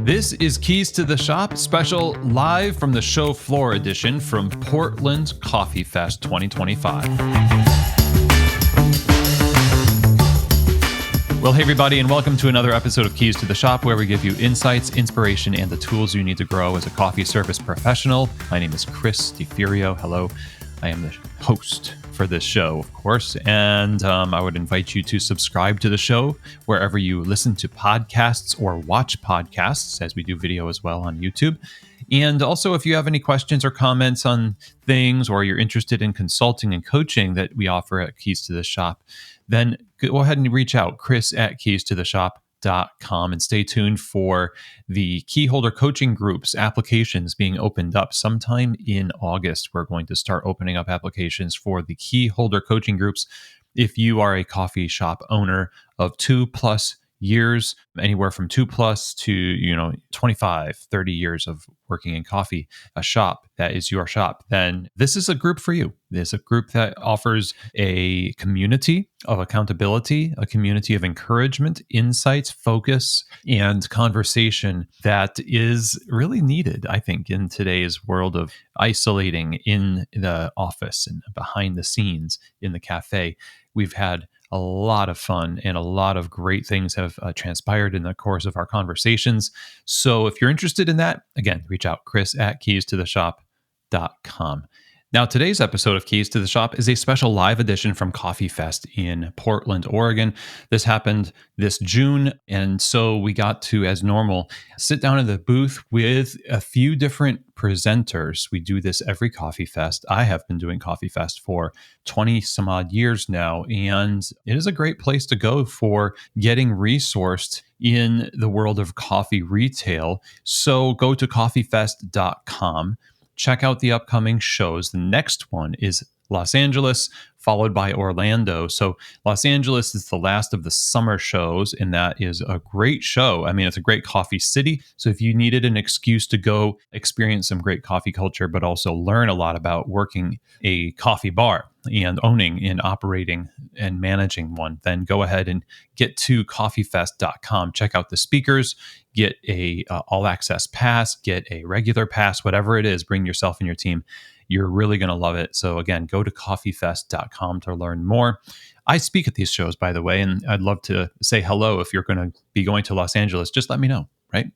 This is Keys to the Shop, special live from the show floor edition from Portland Coffee Fest 2025. Well, hey everybody, and welcome to another episode of Keys to the Shop, where we give you insights, inspiration, and the tools you need to grow as a coffee service professional. My name is Chris DiFirio. Hello. I am the host for this show, of course, and I would invite you to subscribe to the show wherever you listen to podcasts or watch podcasts, as we do video as well on YouTube. And also, if you have any questions or comments on things, or you're interested in consulting and coaching that we offer at Keys to the Shop, then go ahead and reach out, chris@keystotheshop.com, and stay tuned for the key holder coaching groups applications being opened up sometime in August. We're going to start opening up applications for the key holder coaching groups. If you are a coffee shop owner of 2+ years, anywhere from 2+ to 25, 30 years of working in coffee, a shop that is your shop, then this is a group for you. There's a group that offers a community of accountability, a community of encouragement, insights, focus, and conversation that is really needed, I think, in today's world of isolating in the office and behind the scenes in the cafe. We've had a lot of fun and a lot of great things have transpired in the course of our conversations. So if you're interested in that, again, reach out, chris@keystotheshop.com. Now, today's episode of Keys to the Shop is a special live edition from Coffee Fest in Portland, Oregon. This happened this June, and so we got to, as normal, sit down in the booth with a few different presenters. We do this every Coffee Fest. I have been doing Coffee Fest for 20 some odd years now, and it is a great place to go for getting resourced in the world of coffee retail. So go to coffeefest.com. Check out the upcoming shows. The next one is Los Angeles, followed by Orlando. So Los Angeles is the last of the summer shows, and that is a great show. I mean, it's a great coffee city. So if you needed an excuse to go experience some great coffee culture, but also learn a lot about working a coffee bar and owning and operating and managing one, then go ahead and get to coffeefest.com. Check out the speakers, get a all-access pass, get a regular pass, whatever it is, bring yourself and your team. You're really going to love it. So again, go to coffeefest.com to learn more. I speak at these shows, by the way, and I'd love to say hello. If you're going to be going to Los Angeles, just let me know, right?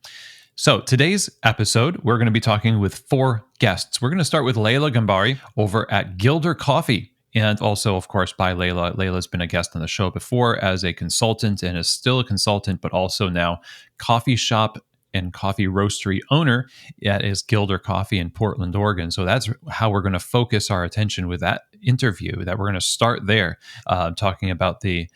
So today's episode, we're going to be talking with 4 guests. We're going to start with Laila Ghambari over at Gilder Coffee. And also, of course, by Laila. Laila's been a guest on the show before as a consultant and is still a consultant, but also now coffee shop and coffee roastery owner at is Gilder Coffee in Portland, Oregon. So that's how we're going to focus our attention with that interview, that we're going to start there, talking about the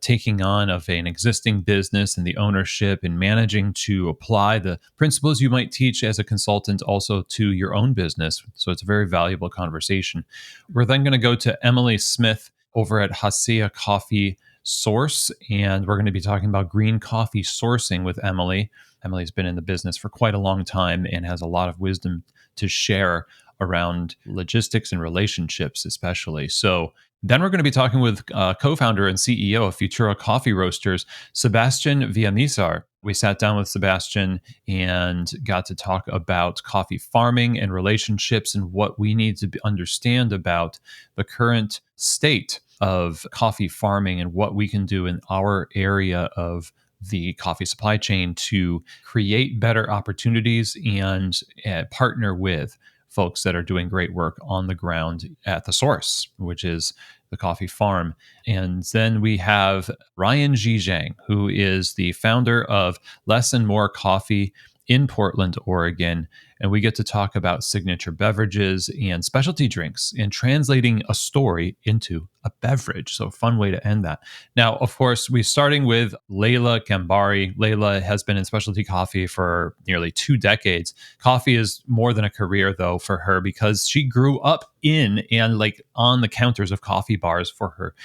taking on of an existing business and the ownership and managing to apply the principles you might teach as a consultant also to your own business. So it's a very valuable conversation. We're then going to go to Emily Smith over at Hacea Coffee Source, and we're going to be talking about green coffee sourcing with Emily. Emily's been in the business for quite a long time and has a lot of wisdom to share around logistics and relationships, especially. So then we're going to be talking with co-founder and CEO of Futura Coffee Roasters, Sebastian Villamizar. We sat down with Sebastian and got to talk about coffee farming and relationships and what we need to understand about the current state of coffee farming and what we can do in our area of the coffee supply chain to create better opportunities and partner with folks that are doing great work on the ground at the source, which is the coffee farm. And then we have Jie Jaing, who is the founder of Less and More Coffee in Portland, Oregon. And we get to talk about signature beverages and specialty drinks and translating a story into a beverage. So a fun way to end that. Now, of course, we're starting with Laila Ghambari. Laila has been in specialty coffee for nearly 2 decades. Coffee is more than a career, though, for her, because she grew up in and on the counters of coffee bars for her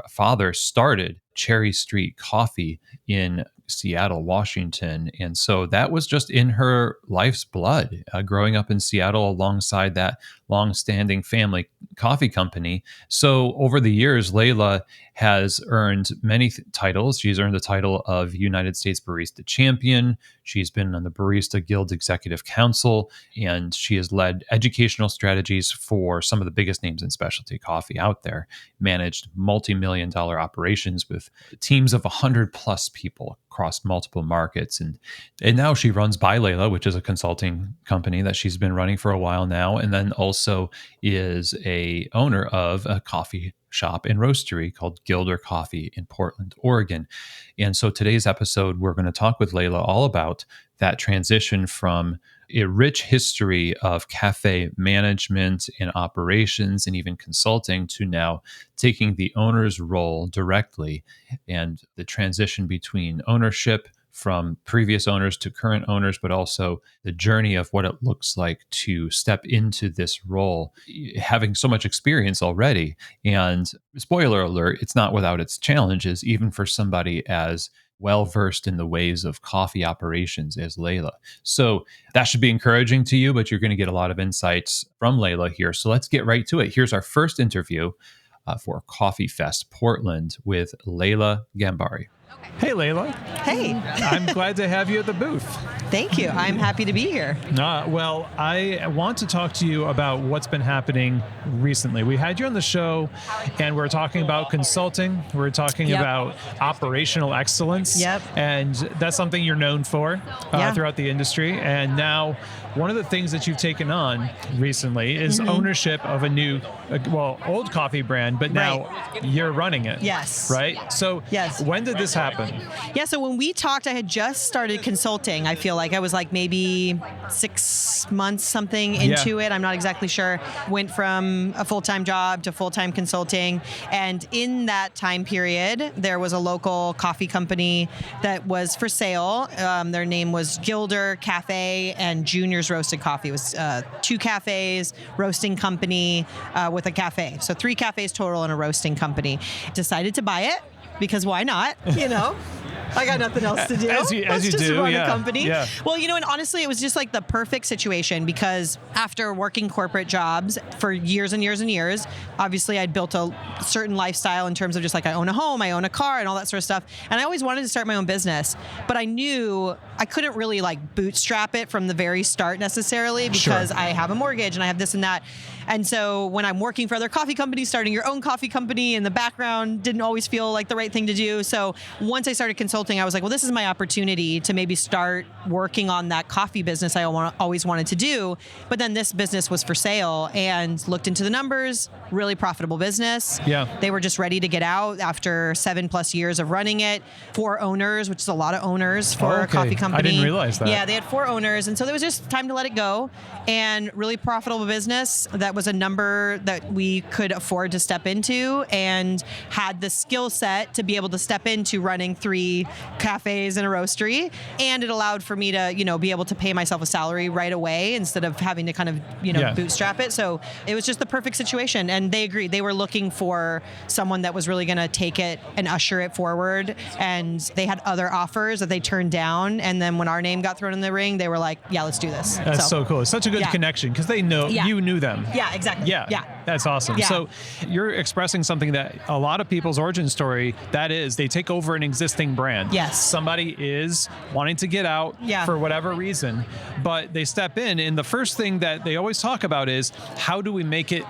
father started Cherry Street Coffee in Seattle, Washington. And so that was just in her life's blood, growing up in Seattle alongside that long-standing family coffee company. So over the years, Laila has earned many titles. She's earned the title of United States Barista Champion. She's been on the Barista Guild Executive Council, and she has led educational strategies for some of the biggest names in specialty coffee out there, managed multi-million dollar operations with teams of 100 plus people across multiple markets. And now she runs By Laila, which is a consulting company that she's been running for a while now, and then also is a owner of a coffee shop and roastery called Gilder Coffee in Portland, Oregon. And so today's episode, we're going to talk with Laila all about that transition from a rich history of cafe management and operations and even consulting to now taking the owner's role directly, and the transition between ownership from previous owners to current owners, but also the journey of what it looks like to step into this role, having so much experience already. And spoiler alert, it's not without its challenges, even for somebody as well versed in the ways of coffee operations as Laila. So that should be encouraging to you, but you're going to get a lot of insights from Laila here. So let's get right to it. Here's our first interview for Coffee Fest Portland with Laila Ghambari. Hey, Laila. Hey. I'm glad to have you at the booth. Thank you. I'm happy to be here. Well, I want to talk to you about what's been happening recently. We had you on the show, and we're talking about consulting. We're talking about operational excellence. Yep. And that's something you're known for throughout the industry. And now, one of the things that you've taken on recently is ownership of a new, old coffee brand, but now you're running it. Yes. Right? So when did this happen? Yeah, so when we talked, I had just started consulting. I feel like I was like maybe 6 months something into it. I'm not exactly sure. Went from a full-time job to full-time consulting. And in that time period, there was a local coffee company that was for sale. Their name was Gilder Cafe and Junior's Roasted Coffee. It was 2 cafes, roasting company with a cafe. So 3 cafes total and a roasting company. Decided to buy it. Because why not? You know, I got nothing else to do. As you just do, run a company. Yeah. Well, and honestly, it was just like the perfect situation because after working corporate jobs for years and years and years, obviously I'd built a certain lifestyle in terms of just like I own a home, I own a car, and all that sort of stuff. And I always wanted to start my own business, but I knew I couldn't really like bootstrap it from the very start necessarily because I have a mortgage and I have this and that. And so when I'm working for other coffee companies, starting your own coffee company in the background didn't always feel like the right thing to do. So once I started consulting, I was like, well, this is my opportunity to maybe start working on that coffee business I always wanted to do. But then this business was for sale and looked into the numbers, really profitable business. Yeah. They were just ready to get out after 7+ years of running it. 4 owners, which is a lot of owners for a coffee company. I didn't realize that. Yeah, they had 4 owners. And so there was just time to let it go, and really profitable business. That was a number that we could afford to step into and had the skill set to be able to step into running 3 cafes and a roastery. And it allowed for me to, be able to pay myself a salary right away instead of having to kind of, bootstrap it. So it was just the perfect situation. And they agreed. They were looking for someone that was really going to take it and usher it forward. And they had other offers that they turned down. And then when our name got thrown in the ring, they were like, yeah, let's do this. That's so cool. It's such a good connection because they know you knew them. Yeah, exactly. Yeah. That's awesome. Yeah. So you're expressing something that a lot of people's origin story, that is, they take over an existing brand. Yes. Somebody is wanting to get out for whatever reason, but they step in, and the first thing that they always talk about is how do we make it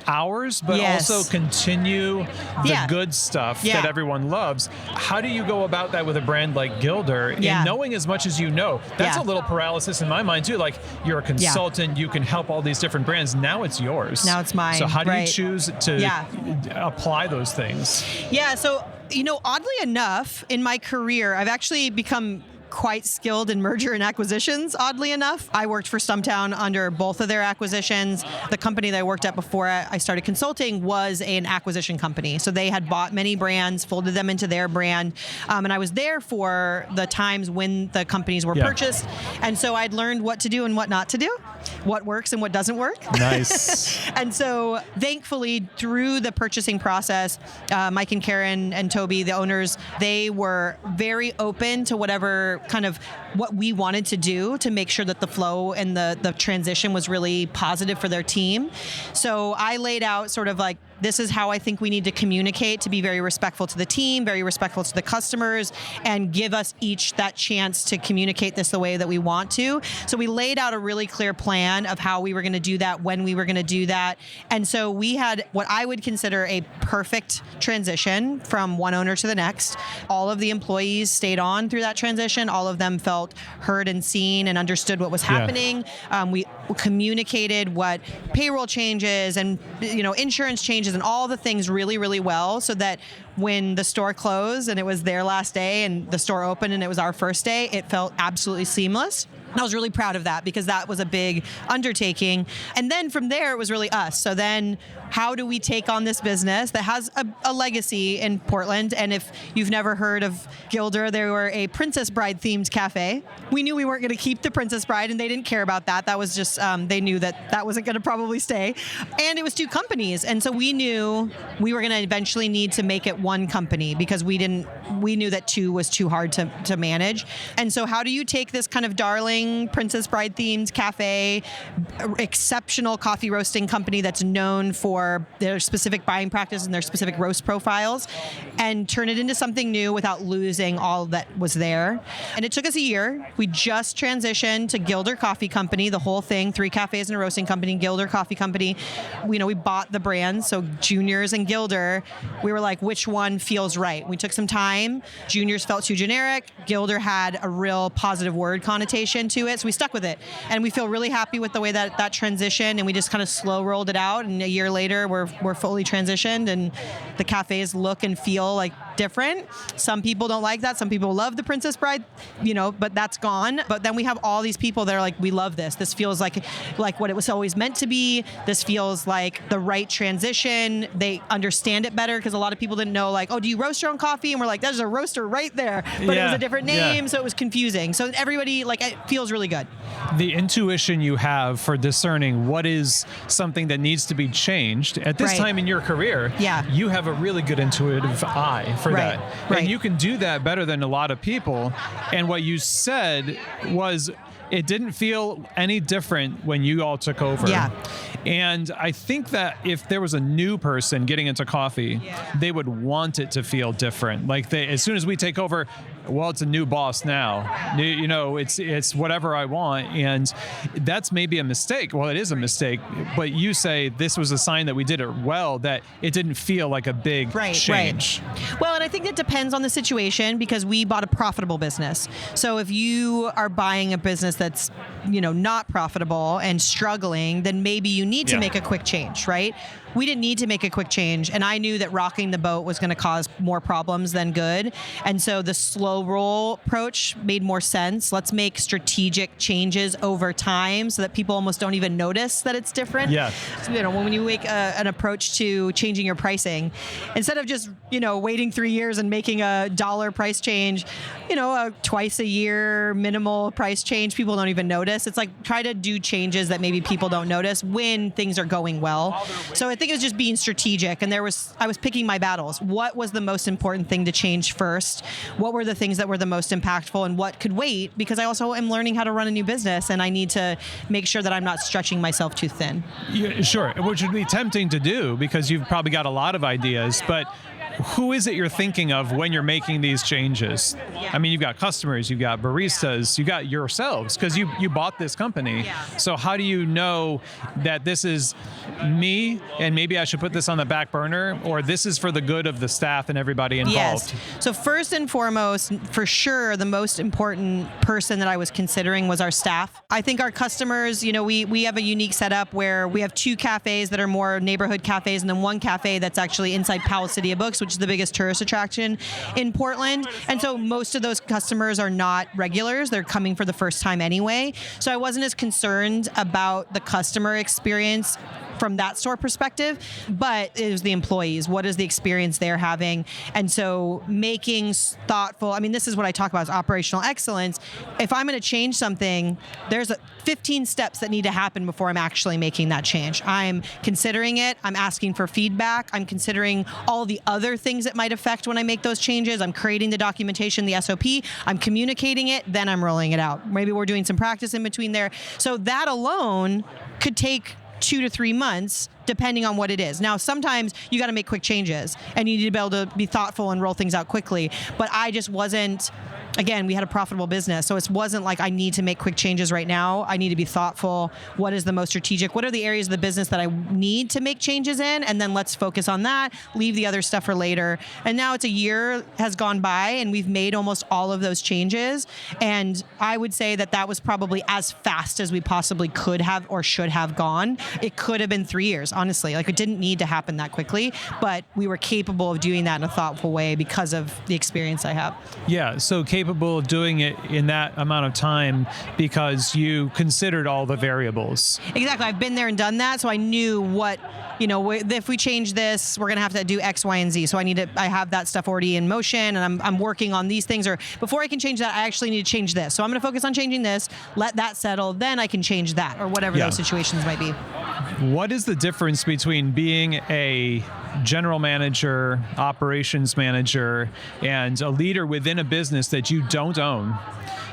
ours, but also continue the good stuff that everyone loves. How do you go about that with a brand like Gilder? And knowing as much as you know, that's a little paralysis in my mind too. Like, you're a consultant, you can help all these different brands. Now it's yours. Now it's mine. So how do you choose to apply those things? Yeah. So, oddly enough, in my career, I've actually become quite skilled in merger and acquisitions, oddly enough. I worked for Stumptown under both of their acquisitions. The company that I worked at before I started consulting was an acquisition company. So they had bought many brands, folded them into their brand. And I was there for the times when the companies were purchased. And so I'd learned what to do and what not to do. what works and what doesn't work. Nice. And so thankfully, through the purchasing process, Mike and Karen and Toby, the owners, they were very open to whatever kind of what we wanted to do to make sure that the flow and the transition was really positive for their team. So I laid out sort of like, this is how I think we need to communicate to be very respectful to the team, very respectful to the customers, and give us each that chance to communicate this the way that we want to. So we laid out a really clear plan of how we were going to do that, when we were going to do that. And so we had what I would consider a perfect transition from one owner to the next. All of the employees stayed on through that transition. All of them felt heard and seen and understood what was happening. We communicated what payroll changes and insurance changes and all the things really, really well, so that when the store closed and it was their last day and the store opened and it was our first day, it felt absolutely seamless. And I was really proud of that because that was a big undertaking. And then from there, it was really us. So then how do we take on this business that has a legacy in Portland? And if you've never heard of Gilder, they were a Princess Bride themed cafe. We knew we weren't going to keep the Princess Bride, and they didn't care about that. That was just, they knew that wasn't going to probably stay. And it was two companies. And so we knew we were going to eventually need to make it one company because we knew that two was too hard to manage. And so how do you take this kind of darling Princess Bride themed cafe, exceptional coffee roasting company that's known for their specific buying practice and their specific roast profiles, and turn it into something new without losing all that was there? And it took us a year. We just transitioned to Gilder Coffee Company, the whole thing, 3 cafes and a roasting company, Gilder Coffee Company. We bought the brands, so Juniors and Gilder. We were like, which one feels right? We took some time. Juniors felt too generic. Gilder had a real positive word connotation to it, so we stuck with it. And we feel really happy with the way that transitioned, and we just kind of slow rolled it out, and a year later we're fully transitioned, and the cafes look and feel like different. Some people don't like that. Some people love the Princess Bride, but that's gone. But then we have all these people that are like, we love this. This feels like what it was always meant to be. This feels like the right transition. They understand it better because a lot of people didn't know, like, oh, do you roast your own coffee? And we're like, there's a roaster right there. But it was a different name, so it was confusing. So everybody, it feels really good. The intuition you have for discerning what is something that needs to be changed at this time in your career, you have a really good intuitive eye for that. And you can do that better than a lot of people. And what you said was, it didn't feel any different when you all took over. Yeah. And I think that if there was a new person getting into coffee, they would want it to feel different. Like as soon as we take over, well, it's a new boss now. It's whatever I want. And that's maybe a mistake. Well, it is a mistake. But you say this was a sign that we did it well, that it didn't feel like a big change. Right. Well, and I think it depends on the situation because we bought a profitable business. So if you are buying a business that's, not profitable and struggling, then maybe you need to make a quick change, right? We didn't need to make a quick change. And I knew that rocking the boat was going to cause more problems than good. And so the slow roll approach made more sense. Let's make strategic changes over time so that people almost don't even notice that it's different. Yeah. When you make an approach to changing your pricing, instead of just, waiting 3 years and making a $1 price change, a twice a year minimal price change, people don't even notice. It's like, try to do changes that maybe people don't notice when things are going well. So I think it was just being strategic, and I was picking my battles. What was the most important thing to change first? What were the things that were the most impactful, and what could wait? Because I also am learning how to run a new business, and I need to make sure that I'm not stretching myself too thin. Yeah, sure, which would be tempting to do because you've probably got a lot of ideas, but who is it you're thinking of when you're making these changes? Yeah. I mean, you've got customers, you've got baristas, you got yourselves, because you bought this company. Yeah. So how do you know that this is me and maybe I should put this on the back burner, or this is for the good of the staff and everybody involved? Yes. So first and foremost, for sure, the most important person that I was considering was our staff. I think our customers, we have a unique setup where we have 2 cafes that are more neighborhood cafes, and then 1 cafe that's actually inside Palace City of Books, which is the biggest tourist attraction in Portland. And so most of those customers are not regulars. They're coming for the first time anyway. So I wasn't as concerned about the customer experience from that store perspective, but it was the employees. What is the experience they're having? And so making thoughtful, I mean, this is what I talk about is operational excellence. If I'm going to change something, there's 15 steps that need to happen before I'm actually making that change. I'm considering it. I'm asking for feedback. I'm considering all the other things that might affect when I make those changes. I'm creating the documentation, the SOP. I'm communicating it. Then I'm rolling it out. Maybe we're doing some practice in between there. So that alone could take 2 to 3 months, depending on what it is. Now, sometimes you got to make quick changes and you need to be able to be thoughtful and roll things out quickly. But I just wasn't, again, we had a profitable business. So it wasn't like I need to make quick changes right now. I need to be thoughtful. What is the most strategic? What are the areas of the business that I need to make changes in? And then let's focus on that, leave the other stuff for later. And now it's a year has gone by and we've made almost all of those changes. And I would say that that was probably as fast as we possibly could have or should have gone. It could have been 3 years, honestly. Like, it didn't need to happen that quickly, but we were capable of doing that in a thoughtful way because of the experience I have. Yeah, so capable of doing it in that amount of time because you considered all the variables. Exactly. I've been there and done that, so I knew what, if we change this, we're going to have to do X, Y, and Z. So I have that stuff already in motion, and I'm working on these things. Or before I can change that, I actually need to change this. So I'm going to focus on changing this, let that settle, then I can change that, or whatever those situations might be. What is the difference between being a general manager, operations manager, and a leader within a business that you don't own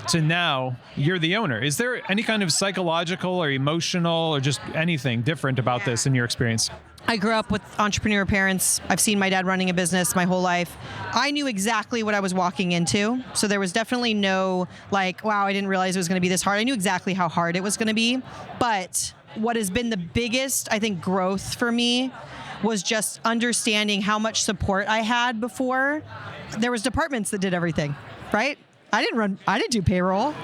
to now you're the owner? Is there any kind of psychological or emotional or just anything different about this in your experience? I grew up with entrepreneur parents. I've seen my dad running a business my whole life. I knew exactly what I was walking into. So there was definitely no wow, I didn't realize it was going to be this hard. I knew exactly how hard it was going to be. But what has been the biggest, I think, growth for me was just understanding how much support I had before. There was departments that did everything, right? I didn't do payroll.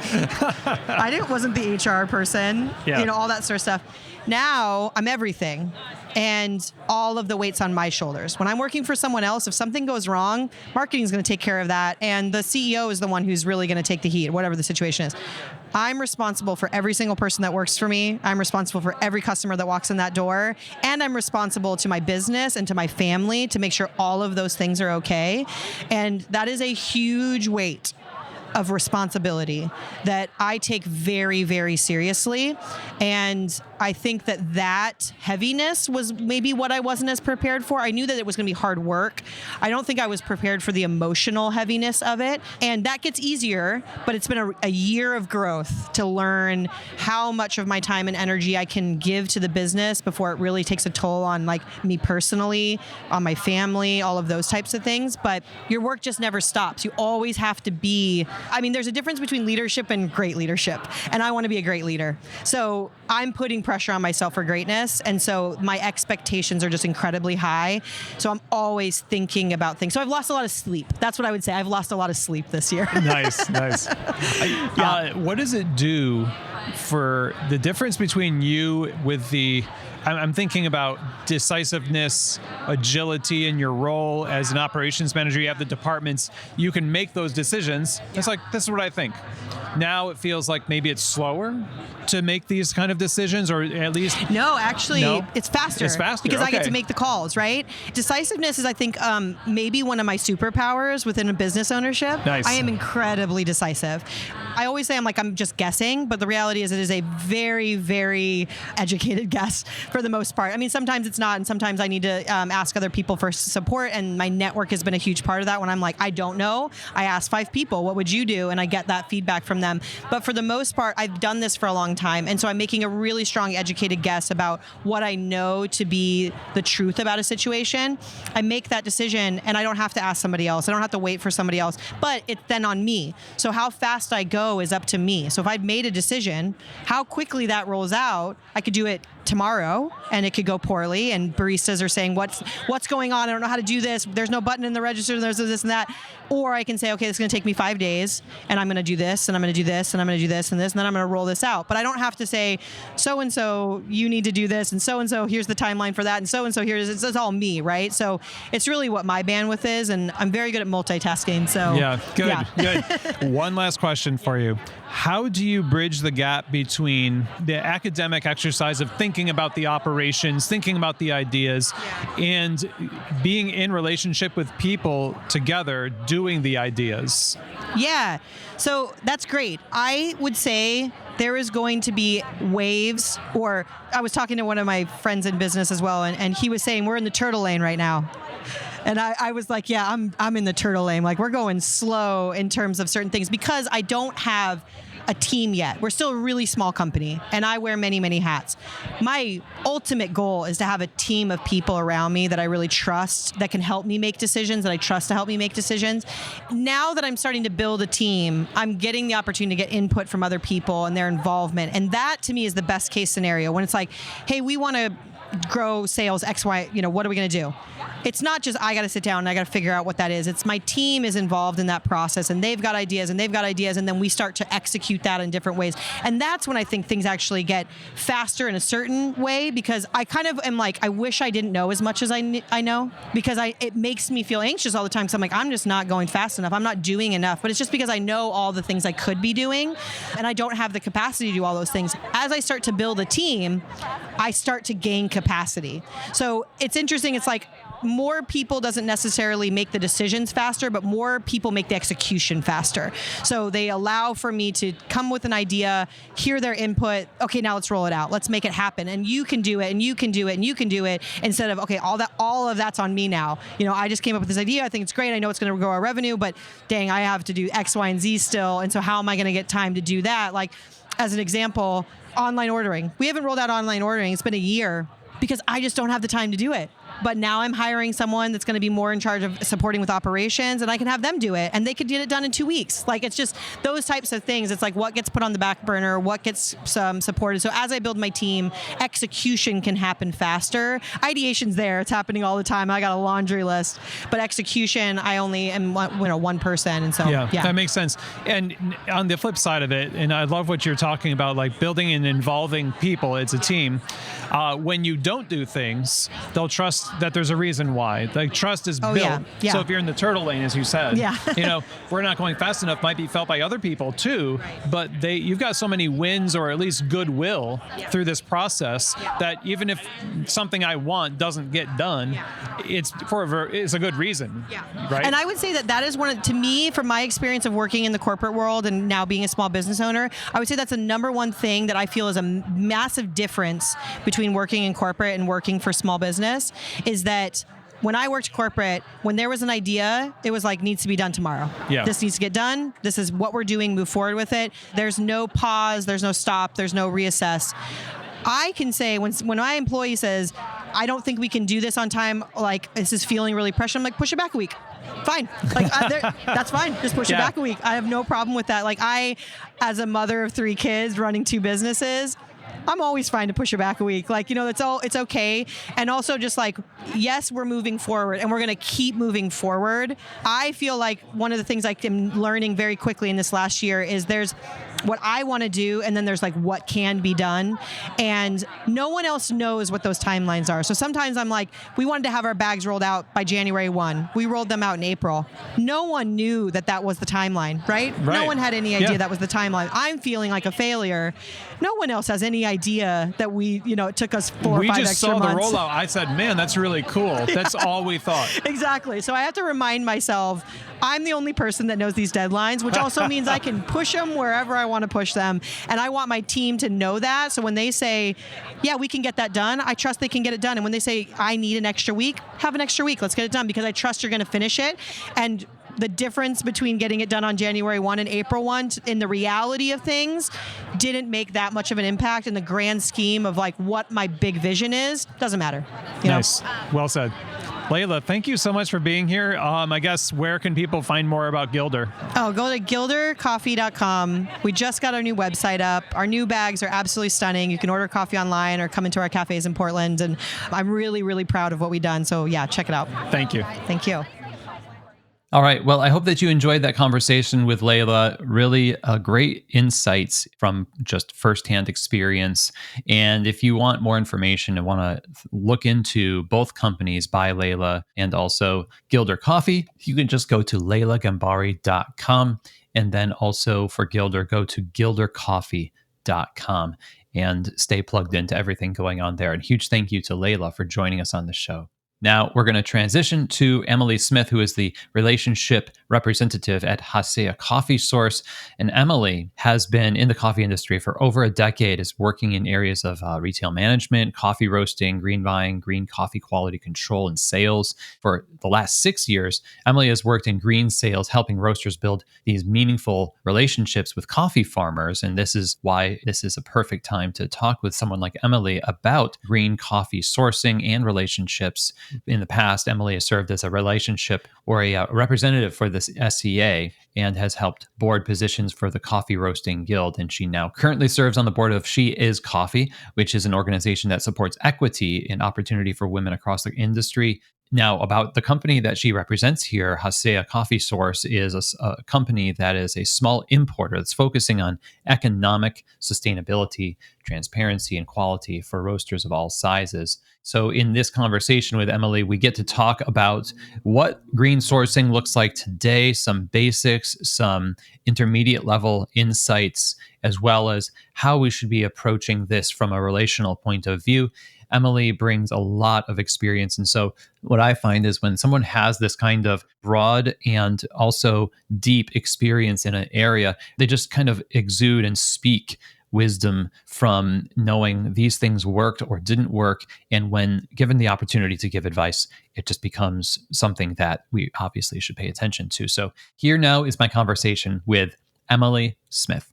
Wasn't the HR person, all that sort of stuff. Now I'm everything. And all of the weight's on my shoulders. When I'm working for someone else, if something goes wrong, marketing is going to take care of that. And the CEO is the one who's really going to take the heat, whatever the situation is. I'm responsible for every single person that works for me. I'm responsible for every customer that walks in that door. And I'm responsible to my business and to my family to make sure all of those things are okay. And that is a huge weight of responsibility that I take very, very seriously. And I think that heaviness was maybe what I wasn't as prepared for. I knew that it was going to be hard work. I don't think I was prepared for the emotional heaviness of it. And that gets easier, but it's been a year of growth to learn how much of my time and energy I can give to the business before it really takes a toll on me personally, on my family, all of those types of things. But your work just never stops. You always have to be, there's a difference between leadership and great leadership. And I want to be a great leader. So I'm putting pressure on myself for greatness. And so my expectations are just incredibly high. So I'm always thinking about things. So I've lost a lot of sleep. That's what I would say. I've lost a lot of sleep this year. Nice. What does it do for the difference between you with I'm thinking about decisiveness, agility in your role as an operations manager. You have the departments. You can make those decisions. It's like, this is what I think. Now it feels like maybe it's slower to make these kind of decisions, or at least... No, actually, it's faster. It's faster, because I get to make the calls, right? Decisiveness is, I think, maybe one of my superpowers within a business ownership. Nice. I am incredibly decisive. I always say I'm just guessing, but the reality is it is a very, very educated guess for the most part. Sometimes it's not, and sometimes I need to ask other people for support, and my network has been a huge part of that. When I'm I don't know, I ask 5 people, what would you do? And I get that feedback from them. But for the most part, I've done this for a long time, and so I'm making a really strong, educated guess about what I know to be the truth about a situation. I make that decision, and I don't have to ask somebody else. I don't have to wait for somebody else, but it's then on me. So how fast I go is up to me. So if I've made a decision, how quickly that rolls out, I could do it tomorrow and it could go poorly, and baristas are saying, what's going on? I don't know how to do this. There's no button in the register. There's this and that. Or I can say, okay, it's going to take me 5 days, and I'm going to do this, and I'm going to do this, and I'm going to do this and this, and then I'm going to roll this out. But I don't have to say, so-and-so, you need to do this, and so-and-so, here's the timeline for that, and so-and-so, it's all me, right? So it's really what my bandwidth is, and I'm very good at multitasking. So yeah, good. One last question for you. How do you bridge the gap between the academic exercise of thinking thinking about the operations, thinking about the ideas, and being in relationship with people together, doing the ideas. Yeah. So that's great. I would say there is going to be waves, or I was talking to one of my friends in business as well, and he was saying we're in the turtle lane right now. And I was like, yeah, I'm in the turtle lane. Like, we're going slow in terms of certain things because I don't have a team yet. We're still a really small company, and I wear many, many hats. My ultimate goal is to have a team of people around me that I really trust, that can help me make decisions, that I trust to help me make decisions. Now that I'm starting to build a team, I'm getting the opportunity to get input from other people and their involvement. And that, to me, is the best case scenario, when it's like, hey, we want to grow sales X, Y, what are we going to do? It's not just I got to sit down and I got to figure out what that is. It's my team is involved in that process, and they've got ideas, and then we start to execute that in different ways. And that's when I think things actually get faster in a certain way, because I kind of am like, I wish I didn't know as much as I know, because it makes me feel anxious all the time. So I'm like, I'm just not going fast enough. I'm not doing enough. But it's just because I know all the things I could be doing, and I don't have the capacity to do all those things. As I start to build a team, I start to gain capacity. So it's interesting. It's like, more people doesn't necessarily make the decisions faster, but more people make the execution faster. So they allow for me to come with an idea, hear their input. Okay, now let's roll it out. Let's make it happen. And you can do it, and you can do it, and you can do it, instead of, okay, all of that's on me now. I just came up with this idea. I think it's great. I know it's going to grow our revenue, but dang, I have to do X, Y, and Z still. And so how am I going to get time to do that? Like, as an example, online ordering. We haven't rolled out online ordering. It's been a year because I just don't have the time to do it. But now I'm hiring someone that's going to be more in charge of supporting with operations, and I can have them do it, and they could get it done in 2 weeks. Like, it's just those types of things. It's like what gets put on the back burner, what gets supported. So as I build my team, execution can happen faster. Ideation's there. It's happening all the time. I got a laundry list. But execution, I only am one person. And so, yeah, that makes sense. And on the flip side of it, and I love what you're talking about, like building and involving people, it's a team. When you don't do things, they'll trust that there's a reason why. Like, trust is built. Yeah. So if you're in the turtle lane, as you said, we're not going fast enough might be felt by other people too, but you've got so many wins, or at least goodwill through this process, that even if something I want doesn't get done, it's a good reason. Right. And I would say that is to me, from my experience of working in the corporate world and now being a small business owner, I would say that's the number one thing that I feel is a massive difference between working in corporate and working for small business, is that when I worked corporate, when there was an idea, it was like, needs to be done tomorrow. Yeah. This needs to get done. This is what we're doing. Move forward with it. There's no pause. There's no stop. There's no reassess. I can say when my employee says, I don't think we can do this on time, like, this is feeling really pressure, I'm like, push it back a week. Fine. Like, that's fine. Just push it back a week. I have no problem with that. Like, I, as a mother of 3 kids running 2 businesses, I'm always fine to push it back a week. Like, it's okay. And also just like, yes, we're moving forward, and we're going to keep moving forward. I feel like one of the things I am learning very quickly in this last year is there's what I want to do, and then there's like what can be done. And no one else knows what those timelines are. So sometimes I'm like, we wanted to have our bags rolled out by January 1. We rolled them out in April. No one knew that was the timeline, right? No one had any idea that was the timeline. I'm feeling like a failure. No one else has any idea that it took us 4 or 5 extra months. We just saw the rollout. I said, man, that's really cool. That's all we thought. Exactly. So I have to remind myself, I'm the only person that knows these deadlines, which also means I can push them wherever I want to push them. And I want my team to know that. So when they say, yeah, we can get that done, I trust they can get it done. And when they say, I need an extra week, have an extra week. Let's get it done, because I trust you're going to finish it. And the difference between getting it done on January 1 and April 1 in the reality of things didn't make that much of an impact in the grand scheme of like what my big vision is. Doesn't matter. Nice. Well said. Laila, thank you so much for being here. I guess, where can people find more about Gilder? Oh, go to gildercoffee.com. We just got our new website up. Our new bags are absolutely stunning. You can order coffee online or come into our cafes in Portland. And I'm really, really proud of what we've done. So yeah, check it out. Thank you. Thank you. All right. Well, I hope that you enjoyed that conversation with Laila. Really great insights from just firsthand experience. And if you want more information and want to look into both companies by Laila and also Gilder Coffee, you can just go to lailaghambari.com. And then also for Gilder, go to gildercoffee.com. emily.smith.com and stay plugged into everything going on there. And huge thank you to Laila for joining us on the show. Now we're going to transition to Emily Smith, who is the relationship representative at Hacea Coffee Source. And Emily has been in the coffee industry for over a decade, is working in areas of retail management, coffee roasting, green buying, green coffee quality control, and sales. For the last 6 years, Emily has worked in green sales, helping roasters build these meaningful relationships with coffee farmers. And this is why this is a perfect time to talk with someone like Emily about green coffee sourcing and relationships. In the past, Emily has served as a relationship or a representative for this SCA and has helped board positions for the Coffee Roasting Guild. And she now currently serves on the board of She Is Coffee, which is an organization that supports equity and opportunity for women across the industry. Now, about the company that she represents here, Hacea Coffee Source is a company that is a small importer that's focusing on economic sustainability, transparency, and quality for roasters of all sizes. So in this conversation with Emily, we get to talk about what green sourcing looks like today, some basics, some intermediate level insights, as well as how we should be approaching this from a relational point of view. Emily brings a lot of experience. And so what I find is when someone has this kind of broad and also deep experience in an area, they just kind of exude and speak wisdom from knowing these things worked or didn't work. And when given the opportunity to give advice, it just becomes something that we obviously should pay attention to. So here now is my conversation with Emily Smith.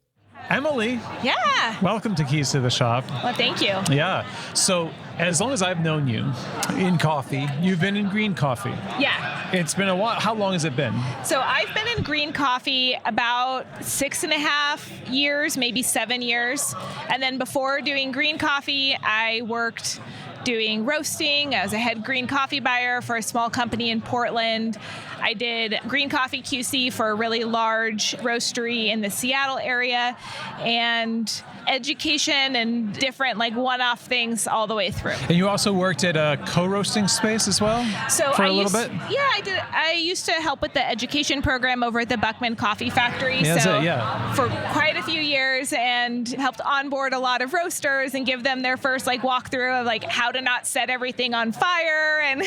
Emily. Yeah. Welcome to Keys to the Shop. Well, thank you. Yeah. So as long as I've known you in coffee, you've been in green coffee. Yeah. It's been a while. How long has it been? So I've been in green coffee about 6.5 years, maybe 7 years. And then before doing green coffee, I worked doing roasting. I was a head green coffee buyer for a small company in Portland. I did green coffee QC for a really large roastery in the Seattle area, and education and different like one-off things all the way through. And you also worked at a co-roasting space as well? So for a little bit? Yeah, I did. I used to help with the education program over at the Buckman Coffee Factory. For quite a few years, and helped onboard a lot of roasters and give them their first like walkthrough of like how to not set everything on fire and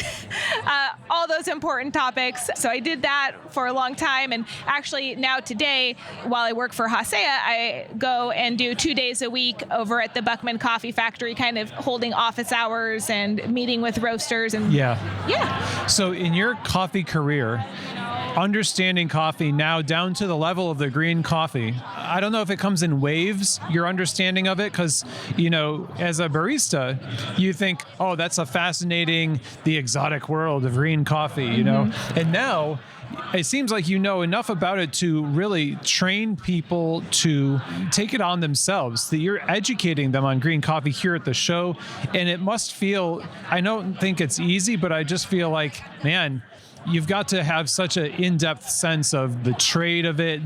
all those important topics. So I did that for a long time. And actually now today, while I work for Hacea, I go and do 2 days a week over at the Buckman Coffee Factory, kind of holding office hours and meeting with roasters. And yeah. So in your coffee career, understanding coffee now down to the level of the green coffee, I don't know if it comes in waves, your understanding of it, because, you know, as a barista, you think, oh, that's a fascinating, the exotic world of green coffee, you know? And now it seems like you know enough about it to really train people to take it on themselves, that you're educating them on green coffee here at the show. And it must feel, I don't think it's easy, but I just feel like, man, you've got to have such an in-depth sense of the trade of it,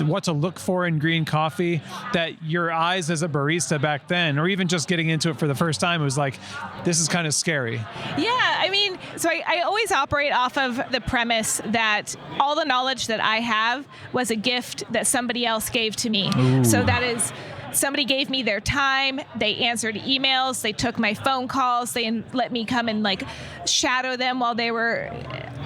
what to look for in green coffee, that your eyes as a barista back then, or even just getting into it for the first time, it was like, this is kind of scary. Yeah, I mean, so I always operate off of the premise that all the knowledge that I have was a gift that somebody else gave to me. Ooh. So that is, somebody gave me their time, they answered emails, they took my phone calls, they let me come and like shadow them while they were,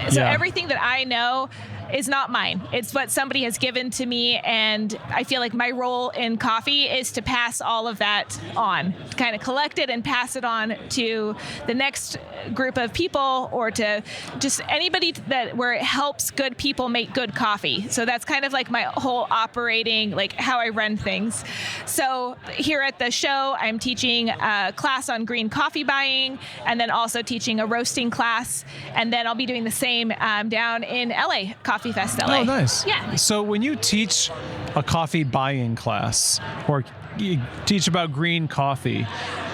so everything that I know is not mine. It's what somebody has given to me, and I feel like my role in coffee is to pass all of that on, kind of collect it and pass it on to the next group of people, or to just anybody where it helps good people make good coffee. So that's kind of like my whole operating, like how I run things. So here at the show, I'm teaching a class on green coffee buying, and then also teaching a roasting class, and then I'll be doing the same down in LA, Coffee Fest LA. Oh, nice. Yeah. So when you teach a coffee buying class, or you teach about green coffee,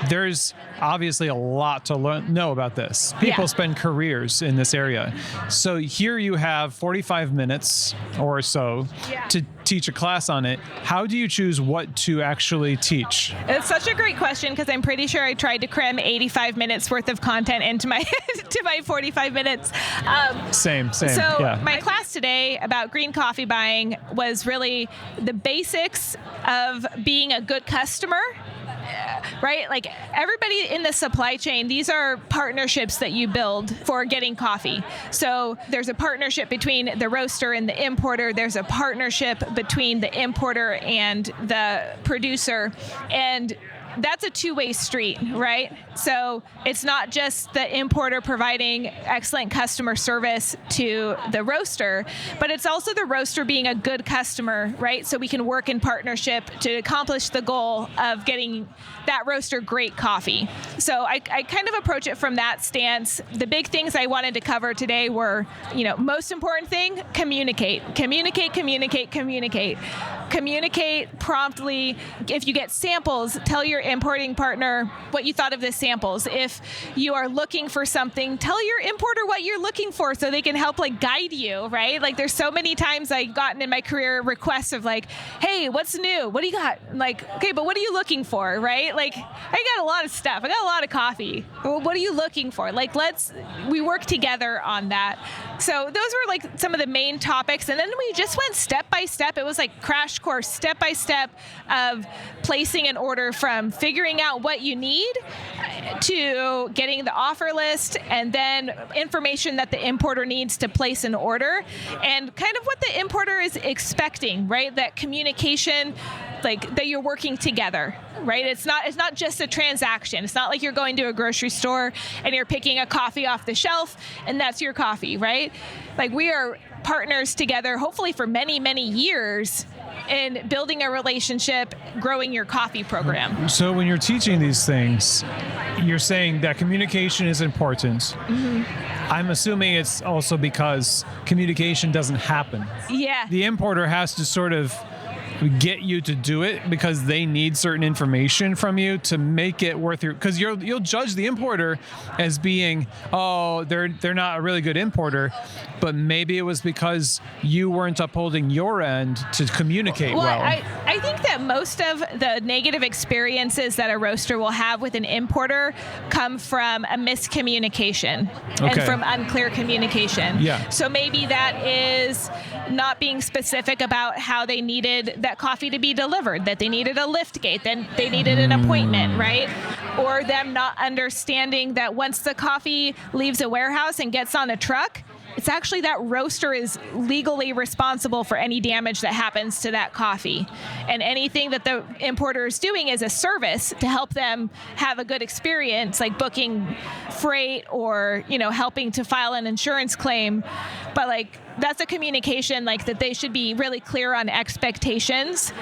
there's obviously a lot to know about this. People spend careers in this area. So here you have 45 minutes or so to teach a class on it. How do you choose what to actually teach? It's such a great question because I'm pretty sure I tried to cram 85 minutes worth of content into my to my 45 minutes. Same. So my class today about green coffee buying was really the basics of being a good customer. Right? Like everybody in the supply chain, these are partnerships that you build for getting coffee. So there's a partnership between the roaster and the importer. There's a partnership between the importer and the producer. And that's a two-way street, right? So it's not just the importer providing excellent customer service to the roaster, but it's also the roaster being a good customer, right? So we can work in partnership to accomplish the goal of getting that roaster great coffee. So I kind of approach it from that stance. The big things I wanted to cover today were, most important thing, communicate promptly. If you get samples, tell your importing partner what you thought of the samples. If you are looking for something, tell your importer what you're looking for so they can help guide you, right? Like there's so many times I've gotten in my career requests of hey, what's new? What do you got? Okay, but what are you looking for, right? I got a lot of stuff. I got a lot of coffee. Well, what are you looking for? We work together on that. So those were some of the main topics. And then we just went step by step. It was crash course, step by step of placing an order from figuring out what you need to getting the offer list and then information that the importer needs to place an order and kind of what the importer is expecting, right? That communication, that you're working together, right? It's not just a transaction. It's not like you're going to a grocery store and you're picking a coffee off the shelf and that's your coffee, right? We are partners together, hopefully for many, many years in building a relationship, growing your coffee program. So when you're teaching these things, you're saying that communication is important. Mm-hmm. I'm assuming it's also because communication doesn't happen. Yeah. The importer has to sort of get you to do it because they need certain information from you to make it worth your, because you'll judge the importer as being, they're not a really good importer, but maybe it was because you weren't upholding your end to communicate well. I think that most of the negative experiences that a roaster will have with an importer come from a miscommunication and from unclear communication. Yeah. So maybe that is not being specific about how they needed that coffee to be delivered, that they needed a lift gate, then they needed an appointment, right? Or them not understanding that once the coffee leaves a warehouse and gets on a truck, it's actually that roaster is legally responsible for any damage that happens to that coffee. And anything that the importer is doing is a service to help them have a good experience, like booking freight or, helping to file an insurance claim. But that's a communication that they should be really clear on expectations.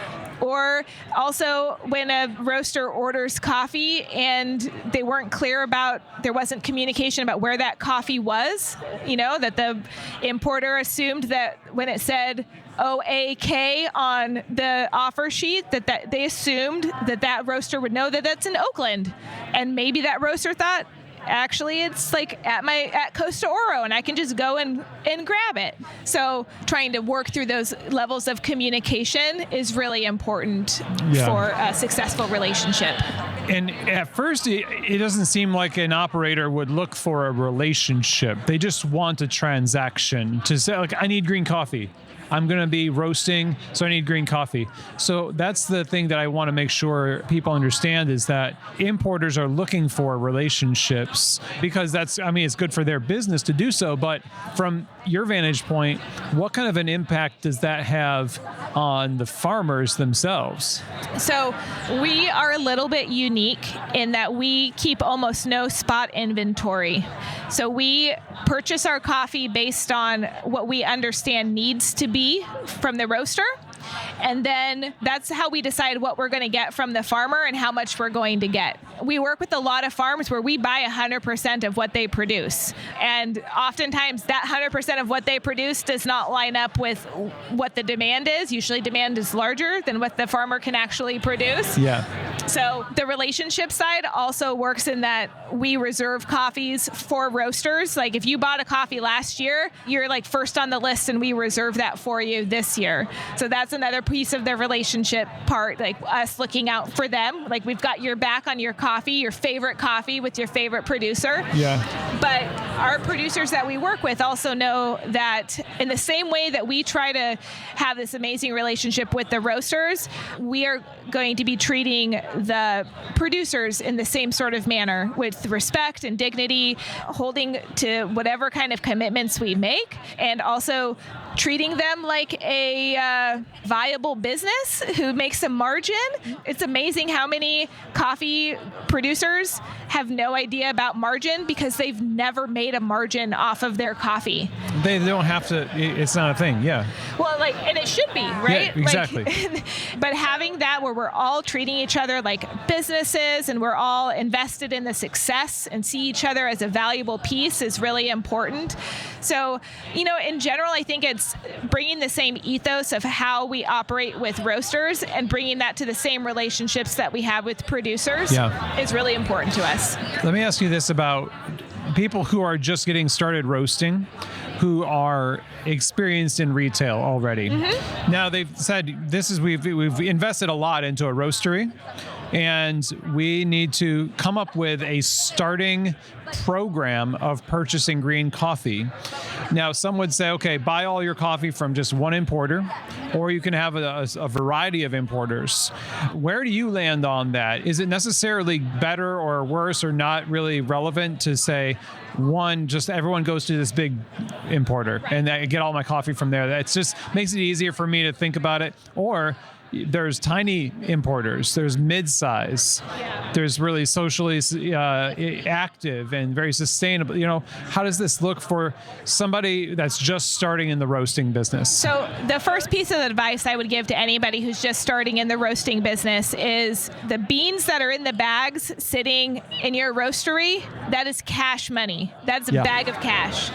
Or also when a roaster orders coffee and they weren't clear about, there wasn't communication about where that coffee was, that the importer assumed that when it said OAK on the offer sheet, that they assumed that roaster would know that that's in Oakland. And maybe that roaster thought, actually it's at Costa Oro and I can just go and grab it. So trying to work through those levels of communication is really important for a successful relationship. And at first it doesn't seem like an operator would look for a relationship. They just want a transaction to say I need green coffee. I'm going to be roasting, so I need green coffee. So that's the thing that I want to make sure people understand is that importers are looking for relationships because it's good for their business to do so. But from your vantage point, what kind of an impact does that have on the farmers themselves? So we are a little bit unique in that we keep almost no spot inventory. So we purchase our coffee based on what we understand needs to be from the roaster. And then that's how we decide what we're going to get from the farmer and how much we're going to get. We work with a lot of farms where we buy 100% of what they produce. And oftentimes that 100% of what they produce does not line up with what the demand is. Usually demand is larger than what the farmer can actually produce. Yeah. So the relationship side also works in that we reserve coffees for roasters. Like if you bought a coffee last year, you're like first on the list and we reserve that for you this year. So that's another piece of the relationship part, like us looking out for them. Like we've got your back on your coffee, your favorite coffee with your favorite producer. Yeah. But our producers that we work with also know that in the same way that we try to have this amazing relationship with the roasters, we are going to be treating the producers in the same sort of manner, with respect and dignity, holding to whatever kind of commitments we make, and also treating them like a viable business who makes a margin. It's amazing how many coffee producers have no idea about margin because they've never made a margin off of their coffee. They don't have to, it's not a thing, yeah. Well, like, and it should be, right? Yeah, exactly. Like, but having that where we're all treating each other like businesses and we're all invested in the success and see each other as a valuable piece is really important. So, in general, I think it's bringing the same ethos of how we operate with roasters and bringing that to the same relationships that we have with producers is really important to us. Let me ask you this about people who are just getting started roasting, who are experienced in retail already. Mm-hmm. Now they've said we've invested a lot into a roastery, and we need to come up with a starting program of purchasing green coffee. Now, some would say, okay, buy all your coffee from just one importer, or you can have a variety of importers. Where do you land on that? Is it necessarily better or worse or not really relevant to say, one, just everyone goes to this big importer and I get all my coffee from there? That just makes it easier for me to think about it. Or there's tiny importers, there's mid-size, there's really socially active and very sustainable. How does this look for somebody that's just starting in the roasting business? So the first piece of advice I would give to anybody who's just starting in the roasting business is the beans that are in the bags sitting in your roastery, that is cash money. That's a bag of cash.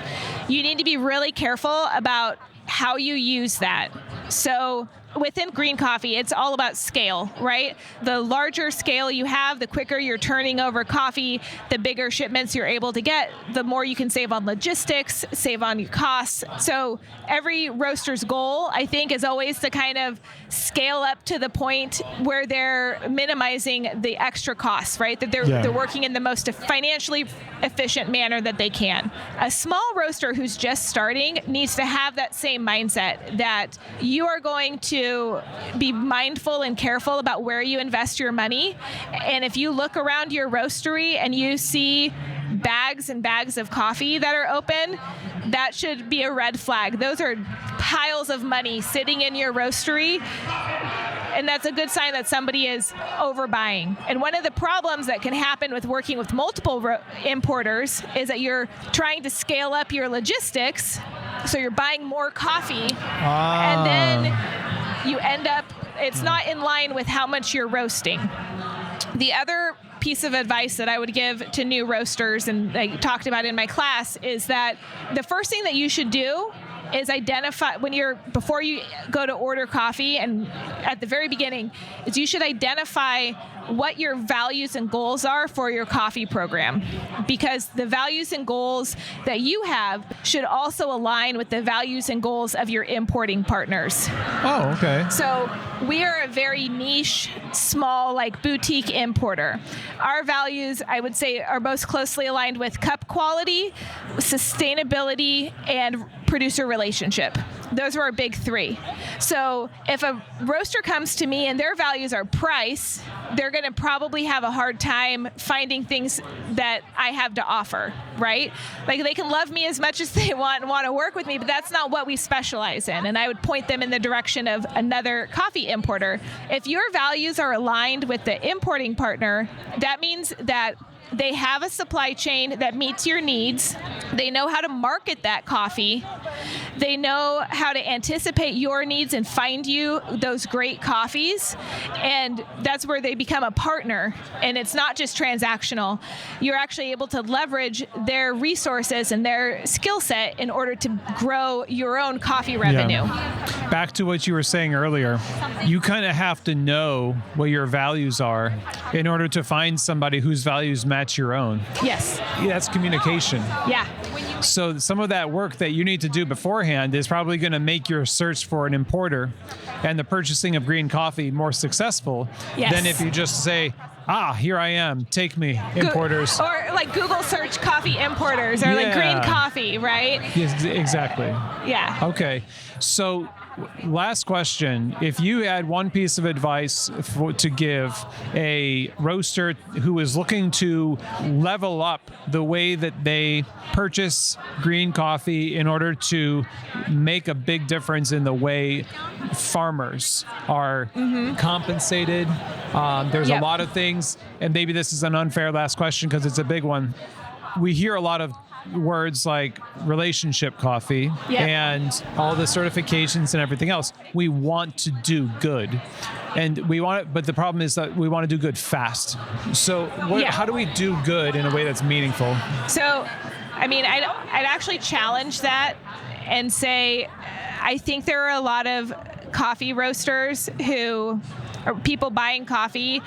You need to be really careful about how you use that. So within green coffee, it's all about scale, right? The larger scale you have, the quicker you're turning over coffee, the bigger shipments you're able to get, the more you can save on logistics, save on your costs. So every roaster's goal, I think, is always to kind of scale up to the point where they're minimizing the extra costs, right? That they're working in the most financially efficient manner that they can. A small roaster who's just starting needs to have that same mindset that you are going to be mindful and careful about where you invest your money. And if you look around your roastery and you see bags and bags of coffee that are open, that should be a red flag. Those are piles of money sitting in your roastery. And that's a good sign that somebody is overbuying. And one of the problems that can happen with working with multiple importers is that you're trying to scale up your logistics. So you're buying more coffee, and then you end up, it's not in line with how much you're roasting. The other piece of advice that I would give to new roasters, and I talked about in my class, is that the first thing that you should do is identify, before you go to order coffee, and at the very beginning, is you should identify what your values and goals are for your coffee program, because the values and goals that you have should also align with the values and goals of your importing partners. Oh, okay. So we are a very niche, small, like boutique importer. Our values, I would say, are most closely aligned with cup quality, sustainability, and producer relationship. Those are our big three. So if a roaster comes to me and their values are price, they're going to probably have a hard time finding things that I have to offer, right? Like they can love me as much as they want and want to work with me, but that's not what we specialize in. And I would point them in the direction of another coffee importer. If your values are aligned with the importing partner, that means that they have a supply chain that meets your needs. They know how to market that coffee. They know how to anticipate your needs and find you those great coffees. And that's where they become a partner. And it's not just transactional. You're actually able to leverage their resources and their skill set in order to grow your own coffee revenue. Yeah. Back to what you were saying earlier, you kind of have to know what your values are in order to find somebody whose values match your own. Yes. Yeah, that's communication. Yeah. So some of that work that you need to do beforehand is probably going to make your search for an importer and the purchasing of green coffee more successful than if you just say, here I am, take me, importers. Or like Google search coffee importers or like green coffee, right? Yes, exactly. Yeah. Okay. So last question. If you had one piece of advice to give a roaster who is looking to level up the way that they purchase green coffee in order to make a big difference in the way farmers are compensated, there's a lot of things, and maybe this is an unfair last question because it's a big one. We hear a lot of words like relationship coffee and all the certifications and everything else. We want to do good, and we want it, but the problem is that we want to do good fast. So how do we do good in a way that's meaningful? So, I mean, I'd actually challenge that and say, I think there are a lot of coffee roasters who are people buying coffee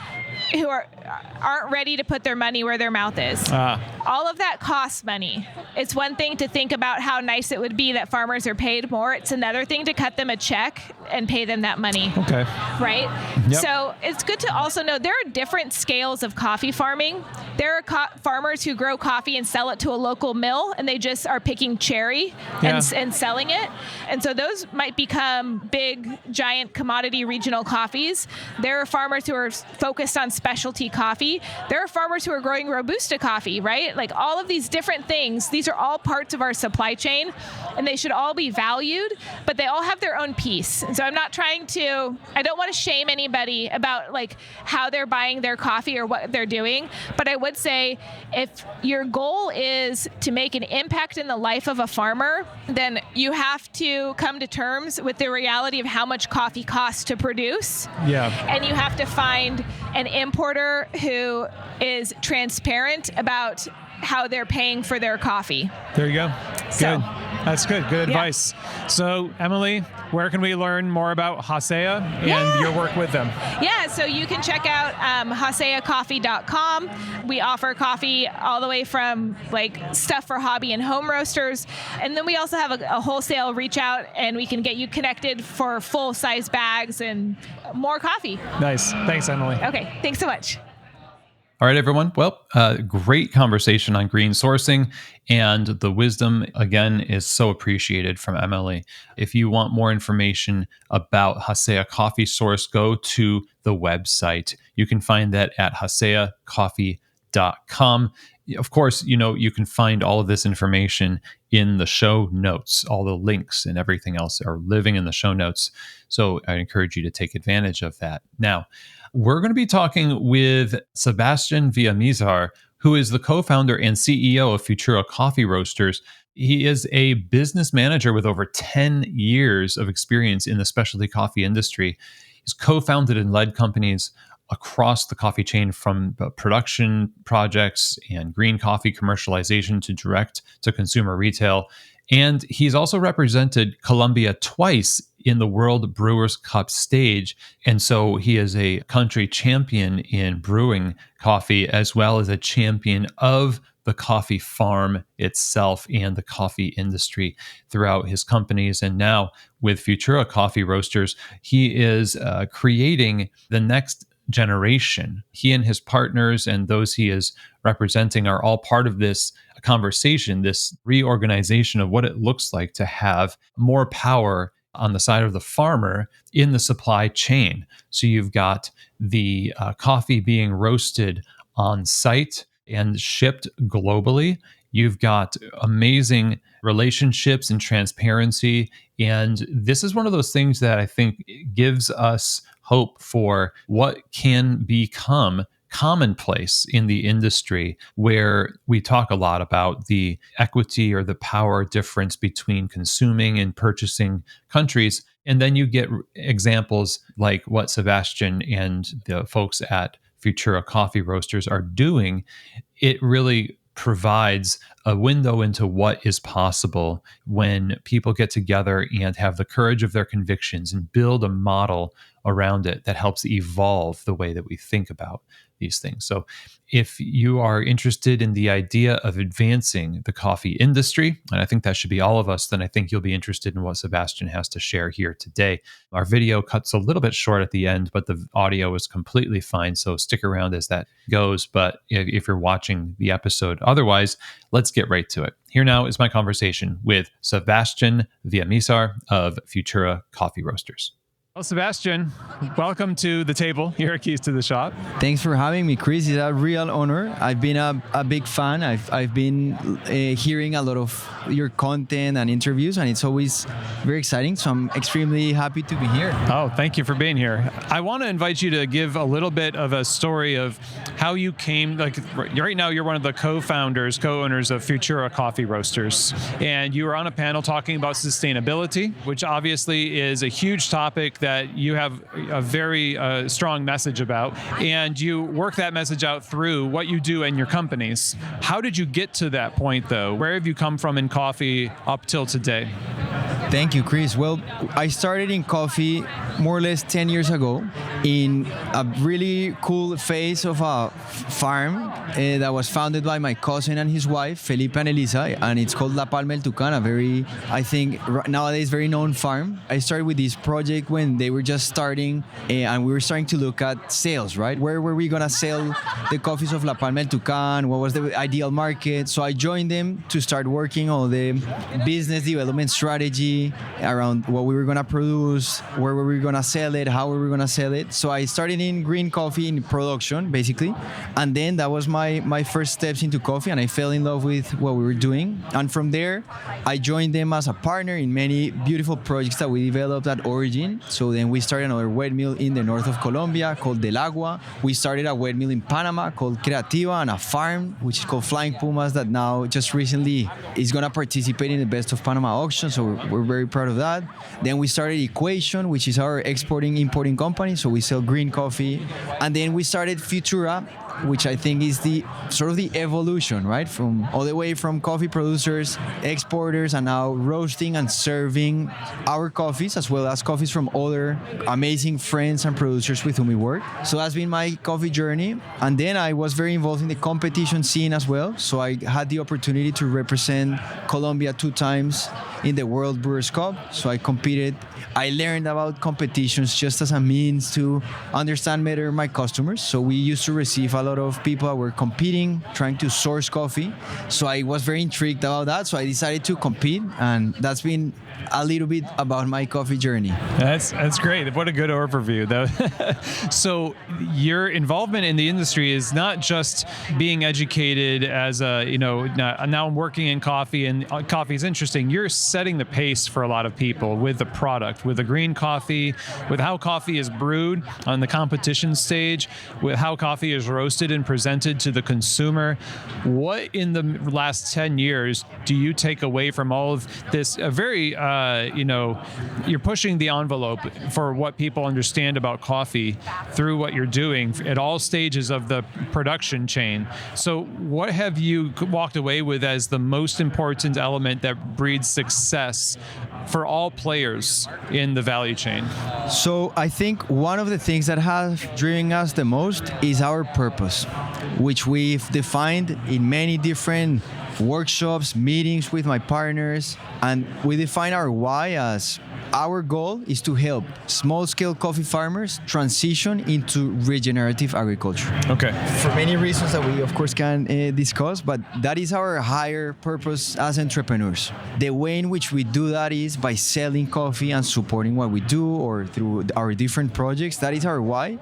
who aren't ready to put their money where their mouth is. All of that costs money. It's one thing to think about how nice it would be that farmers are paid more. It's another thing to cut them a check and pay them that money. Okay. Right? Yep. So it's good to also know there are different scales of coffee farming. There are farmers who grow coffee and sell it to a local mill, and they just are picking cherry and selling it. And so those might become big, giant commodity regional coffees. There are farmers who are focused on specialty coffee. There are farmers who are growing Robusta coffee, right? Like all of these different things, these are all parts of our supply chain, and they should all be valued, but they all have their own piece. And so I don't want to shame anybody about like how they're buying their coffee or what they're doing, but I would say if your goal is to make an impact in the life of a farmer, then you have to come to terms with the reality of how much coffee costs to produce. Yeah. And you have to find an importer who is transparent about how they're paying for their coffee. There you go. So, good. That's good. Good advice. So, Emily, where can we learn more about Hacea and your work with them? Yeah, so you can check out haceacoffee.com. We offer coffee all the way from like stuff for hobby and home roasters. And then we also have a wholesale reach out, and we can get you connected for full size bags and more coffee. Nice. Thanks, Emily. Okay, thanks so much. All right, everyone. Well, great conversation on green sourcing, and the wisdom, again, is so appreciated from Emily. If you want more information about Hacea Coffee Source, go to the website. You can find that at haceacoffee.com. Of course, you can find all of this information in the show notes. All the links and everything else are living in the show notes. So I encourage you to take advantage of that. Now, we're going to be talking with Sebastian Villamizar, who is the co-founder and CEO of Futura Coffee Roasters. He is a business manager with over 10 years of experience in the specialty coffee industry. He's co-founded and led companies across the coffee chain, from production projects and green coffee commercialization to direct to consumer retail. And he's also represented Colombia twice in the World Brewers Cup stage. And so he is a country champion in brewing coffee, as well as a champion of the coffee farm itself and the coffee industry throughout his companies. And now with Futura Coffee Roasters, he is creating the next generation. He and his partners and those he is representing are all part of this conversation, this reorganization of what it looks like to have more power on the side of the farmer in the supply chain. So you've got the coffee being roasted on site and shipped globally. You've got amazing relationships and transparency. And this is one of those things that I think gives us hope for what can become commonplace in the industry, where we talk a lot about the equity or the power difference between consuming and purchasing countries. And then you get examples like what Sebastian and the folks at Futura Coffee Roasters are doing. It really provides a window into what is possible when people get together and have the courage of their convictions and build a model around it that helps evolve the way that we think about these things. So if you are interested in the idea of advancing the coffee industry, and I think that should be all of us, then I think you'll be interested in what Sebastian has to share here today. Our video cuts a little bit short at the end, but the audio is completely fine. So stick around as that goes. But if you're watching the episode, otherwise, let's get right to it. Here now is my conversation with Sebastian Villamizar of Futura Coffee Roasters. Well, Sebastian, welcome to the table here at Keys to the Shop. Thanks for having me, Chris. It's a real honor. I've been a big fan. I've been hearing a lot of your content and interviews, and it's always very exciting. So I'm extremely happy to be here. Oh, thank you for being here. I want to invite you to give a little bit of a story of how you came, like right now you're one of the co-owners of Futura Coffee Roasters, and you were on a panel talking about sustainability, which obviously is a huge topic that you have a very strong message about, and you work that message out through what you do in your companies. How did you get to that point, though? Where have you come from in coffee up till today? Thank you, Chris. Well, I started in coffee more or less 10 years ago in a really cool phase of a farm that was founded by my cousin and his wife, Felipe and Elisa, and it's called La Palma El Tucán, a very, I think, nowadays very known farm. I started with this project when they were just starting, and we were starting to look at sales, right? Where were we going to sell the coffees of La Palma El Tucán? What was the ideal market? So I joined them to start working on the business development strategy around what we were going to produce, where were we going to sell it, how were we going to sell it. So I started in green coffee in production, basically. And then that was my first steps into coffee, and I fell in love with what we were doing. And from there, I joined them as a partner in many beautiful projects that we developed at Origin. So then we started another wet mill in the north of Colombia called Del Agua. We started a wet mill in Panama called Creativa, and a farm which is called Flying Pumas that now just recently is going to participate in the Best of Panama auction. So we're very proud of that. Then we started Equation, which is our importing company. So we sell green coffee. And then we started Futura, which I think is the sort of the evolution, right? From all the way from coffee producers, exporters, and now roasting and serving our coffees, as well as coffees from other amazing friends and producers with whom we work. So that's been my coffee journey. And then I was very involved in the competition scene as well. So I had the opportunity to represent Colombia 2 times in the World Brewers Cup. So I competed. I learned about competitions just as a means to understand better my customers. So we used to receive a lot of people that were competing, trying to source coffee. So I was very intrigued about that. So I decided to compete, and that's been a little bit about my coffee journey. That's great. What a good overview, though. So your involvement in the industry is not just being educated as now I'm working in coffee and coffee is interesting. You're setting the pace for a lot of people with the product, with the green coffee, with how coffee is brewed on the competition stage, with how coffee is roasted and presented to the consumer. What in the last 10 years do you take away from all of this you're pushing the envelope for what people understand about coffee through what you're doing at all stages of the production chain. So what have you walked away with as the most important element that breeds success for all players in the value chain? So I think one of the things that has driven us the most is our purpose, which we've defined in many different workshops, meetings with my partners, and we define our why as our goal is to help small-scale coffee farmers transition into regenerative agriculture. Okay. For many reasons that we, of course, can discuss, but that is our higher purpose as entrepreneurs. The way in which we do that is by selling coffee and supporting what we do, or through our different projects. That is our why.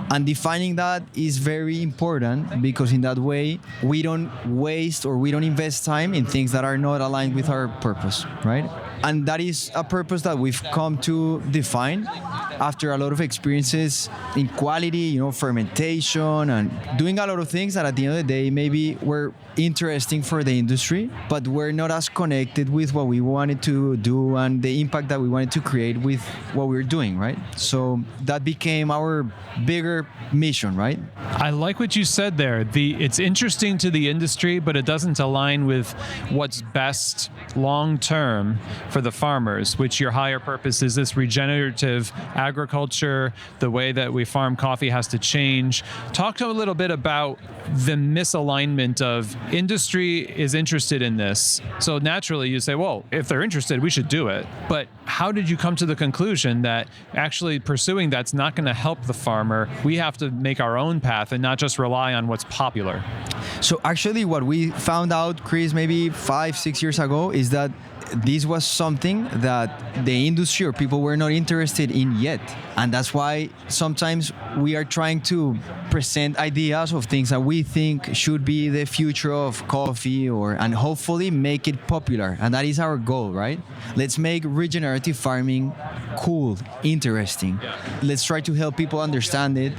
And defining that is very important, because in that way, we don't waste or we don't invest time in things that are not aligned with our purpose, right? And that is a purpose that we've come to define. after a lot of experiences in quality, fermentation and doing a lot of things that at the end of the day maybe were interesting for the industry, but we're not as connected with what we wanted to do and the impact that we wanted to create with what we were doing, right? So that became our bigger mission, right? I like what you said there. It's interesting to the industry, but it doesn't align with what's best long term for the farmers, which your higher purpose is this regenerative agriculture. The way that we farm coffee has to change. Talk to a little bit about the misalignment of industry is interested in this. So naturally you say, well, if they're interested, we should do it. But how did you come to the conclusion that actually pursuing that's not going to help the farmer? We have to make our own path and not just rely on what's popular. So actually what we found out, Chris, maybe 5-6 years ago is that this was something that the industry or people were not interested in yet. And that's why sometimes we are trying to present ideas of things that we think should be the future of coffee and hopefully make it popular. And that is our goal, right? Let's make regenerative farming cool, interesting. Let's try to help people understand it.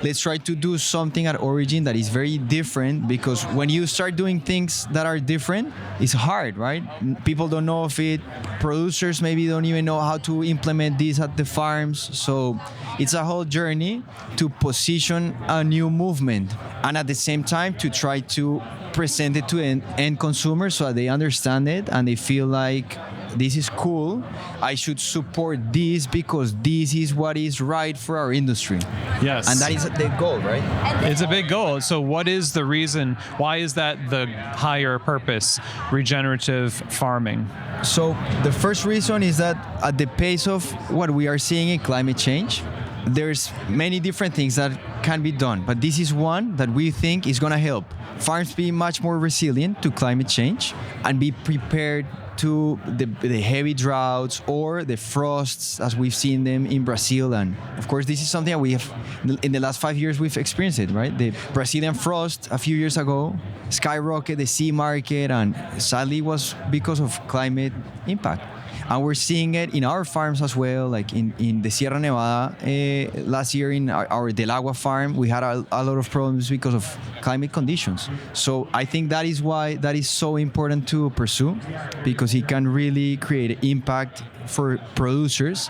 Let's try to do something at origin that is very different, because when you start doing things that are different, it's hard, right? People don't know of it. Producers maybe don't even know how to implement this at the farms. So it's a whole journey to position a new movement and at the same time to try to present it to end consumers so that they understand it and they feel like this is cool. I should support this because this is what is right for our industry. Yes. And that is the goal, right? It's a big goal. So what is the reason? Why is that the higher purpose, regenerative farming? So the first reason is that at the pace of what we are seeing in climate change, there's many different things that can be done, but this is one that we think is going to help farms be much more resilient to climate change and be prepared to the heavy droughts or the frosts as we've seen them in Brazil. And of course, this is something that we have, in the last 5 years, we've experienced it, right? The Brazilian frost a few years ago skyrocketed the sea market and sadly was because of climate impact. And we're seeing it in our farms as well, like in the Sierra Nevada. Last year in our Del Agua farm, we had a lot of problems because of climate conditions. So I think that is why that is so important to pursue, because it can really create impact for producers.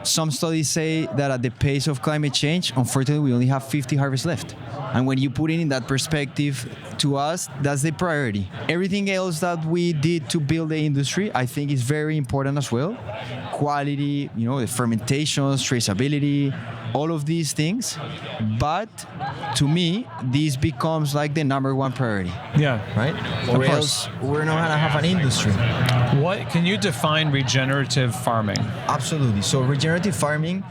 Some studies say that at the pace of climate change, unfortunately, we only have 50 harvests left. And when you put it in that perspective, to us, that's the priority. Everything else that we did to build the industry, I think is very important as well. Quality, the fermentations, traceability, all of these things. But to me, this becomes like the number one priority. Yeah. Right? Or else we're not going to have an industry. What can you define regenerative farming? Absolutely. So regenerative farming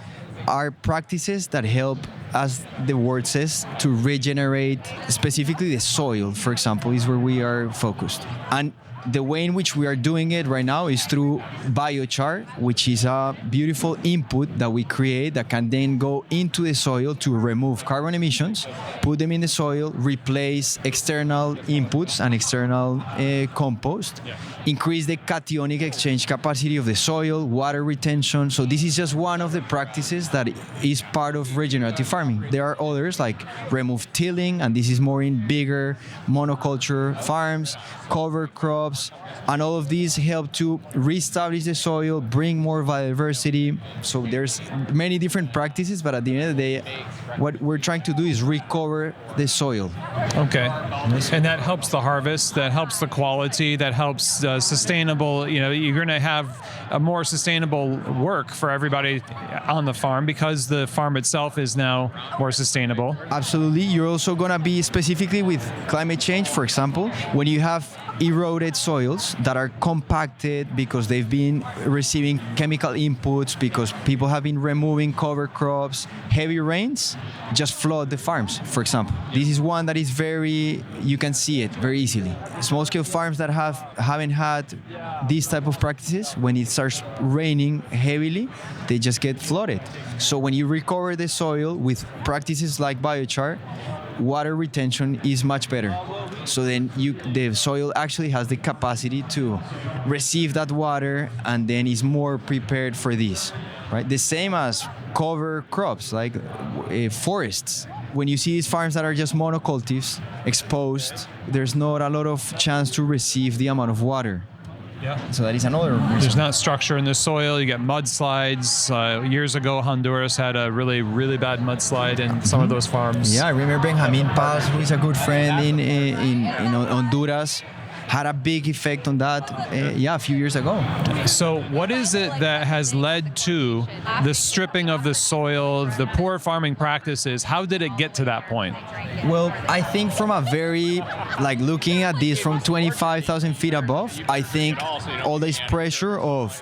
are practices that help, as the word says, to regenerate specifically the soil, for example, is where we are focused. And the way in which we are doing it right now is through biochar, which is a beautiful input that we create that can then go into the soil to remove carbon emissions, put them in the soil, replace external inputs and external compost, increase the cationic exchange capacity of the soil, water retention. So this is just one of the practices that is part of regenerative farming. There are others like remove tilling, and this is more in bigger monoculture farms, cover crops, and all of these help to reestablish the soil, bring more biodiversity. So there's many different practices, but at the end of the day, what we're trying to do is recover the soil. Okay. And that helps the harvest, that helps the quality, that helps sustainable, you're going to have a more sustainable work for everybody on the farm because the farm itself is now more sustainable. Absolutely. You're also going to be specifically with climate change, for example, when you have eroded soils that are compacted because they've been receiving chemical inputs, because people have been removing cover crops, heavy rains just flood the farms, for example. This is one that is you can see it very easily. Small-scale farms that haven't had these type of practices, when it starts raining heavily, they just get flooded. So when you recover the soil with practices like biochar, water retention is much better. So then the soil actually has the capacity to receive that water and then is more prepared for this, right? The same as cover crops like forests. When you see these farms that are just monocultives, exposed, there's not a lot of chance to receive the amount of water. Yeah. So that is another reason. There's not structure in the soil. You get mudslides. Years ago, Honduras had a really, really bad mudslide in some of those farms. Yeah, I remember Benjamin Paz, who is a good friend in Honduras, had a big effect on that, a few years ago. So what is it that has led to the stripping of the soil, the poor farming practices? How did it get to that point? Well, I think from a very, looking at this from 25,000 feet above, I think all this pressure of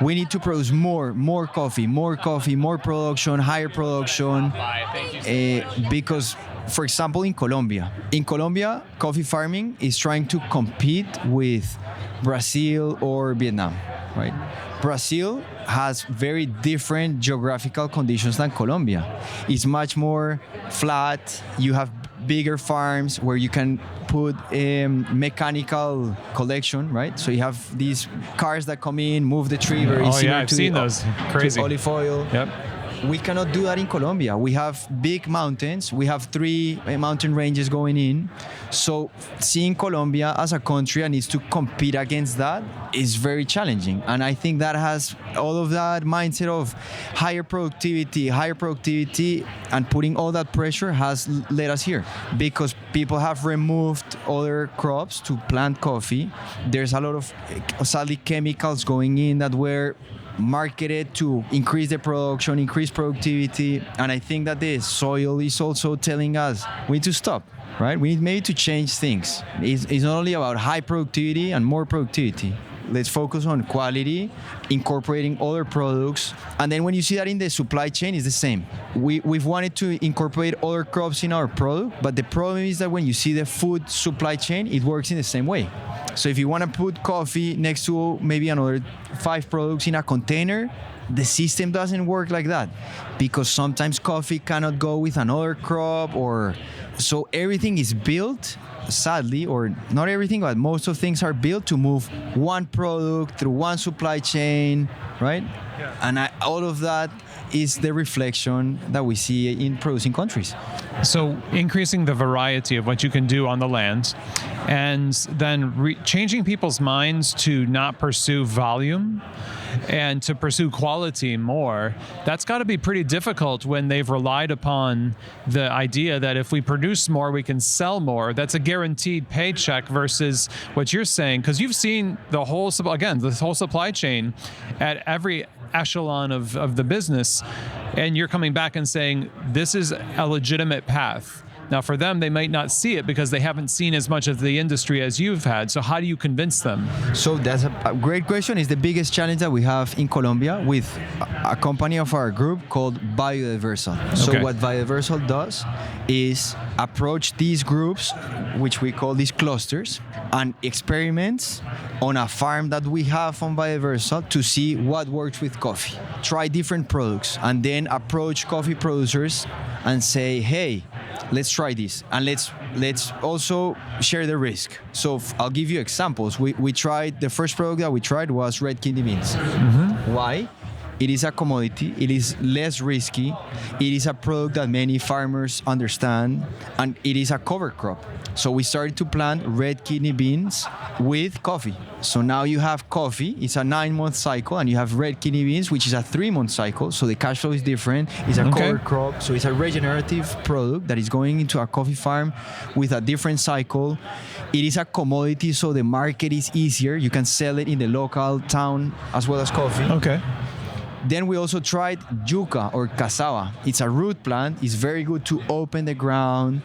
we need to produce more coffee, more production, higher production, because, for example, in Colombia, coffee farming is trying to compete with Brazil or Vietnam, right? Brazil has very different geographical conditions than Colombia. It's much more flat. You have bigger farms where you can put mechanical collection, right? So you have these cars that come in, move the tree very easily. similar I've seen those. Crazy. To olive oil. Yep. We cannot do that in Colombia. We have big mountains. We have 3 mountain ranges going in. So seeing Colombia as a country that needs to compete against that is very challenging. And I think that has all of that mindset of higher productivity, and putting all that pressure has led us here. Because people have removed other crops to plant coffee. There's a lot of, sadly, chemicals going in that were marketed to increase the production, increase productivity, and I think that the soil is also telling us we need to stop, right? We need maybe to change things. It's not only about high productivity and more productivity. Let's focus on quality, incorporating other products, and then when you see that in the supply chain, it's the same. We've wanted to incorporate other crops in our product, but the problem is that when you see the food supply chain, it works in the same way. So if you want to put coffee next to maybe another 5 products in a container, the system doesn't work like that because sometimes coffee cannot go with another crop, or so everything is built, sadly, or not everything, but most of things are built to move one product through one supply chain, right? Yeah. And all of that is the reflection that we see in producing countries. So increasing the variety of what you can do on the land, and then changing people's minds to not pursue volume and to pursue quality more, that's got to be pretty difficult when they've relied upon the idea that if we produce more, we can sell more. That's a guaranteed paycheck versus what you're saying, because you've seen the whole supply chain at every echelon of the business, and you're coming back and saying this is a legitimate path. Now, for them, they might not see it because they haven't seen as much of the industry as you've had. So how do you convince them? So that's a great question. It's the biggest challenge that we have in Colombia with a company of our group called Biodiversal. So what Biodiversal does is approach these groups, which we call these clusters, and experiments on a farm that we have on Biodiversal to see what works with coffee. Try different products and then approach coffee producers and say, hey, let's try this, and let's also share the risk. So I'll give you examples. We tried, the first product that we tried was red kidney beans. Mm-hmm. Why? It is a commodity, it is less risky, it is a product that many farmers understand, and it is a cover crop. So we started to plant red kidney beans with coffee. So now you have coffee, it's a 9-month cycle, and you have red kidney beans, which is a 3-month cycle. So the cash flow is different. It's a cover crop, so it's a regenerative product that is going into a coffee farm with a different cycle. It is a commodity, so the market is easier. You can sell it in the local town as well as coffee. Okay. Then we also tried yuca or cassava. It's a root plant. It's very good to open the ground.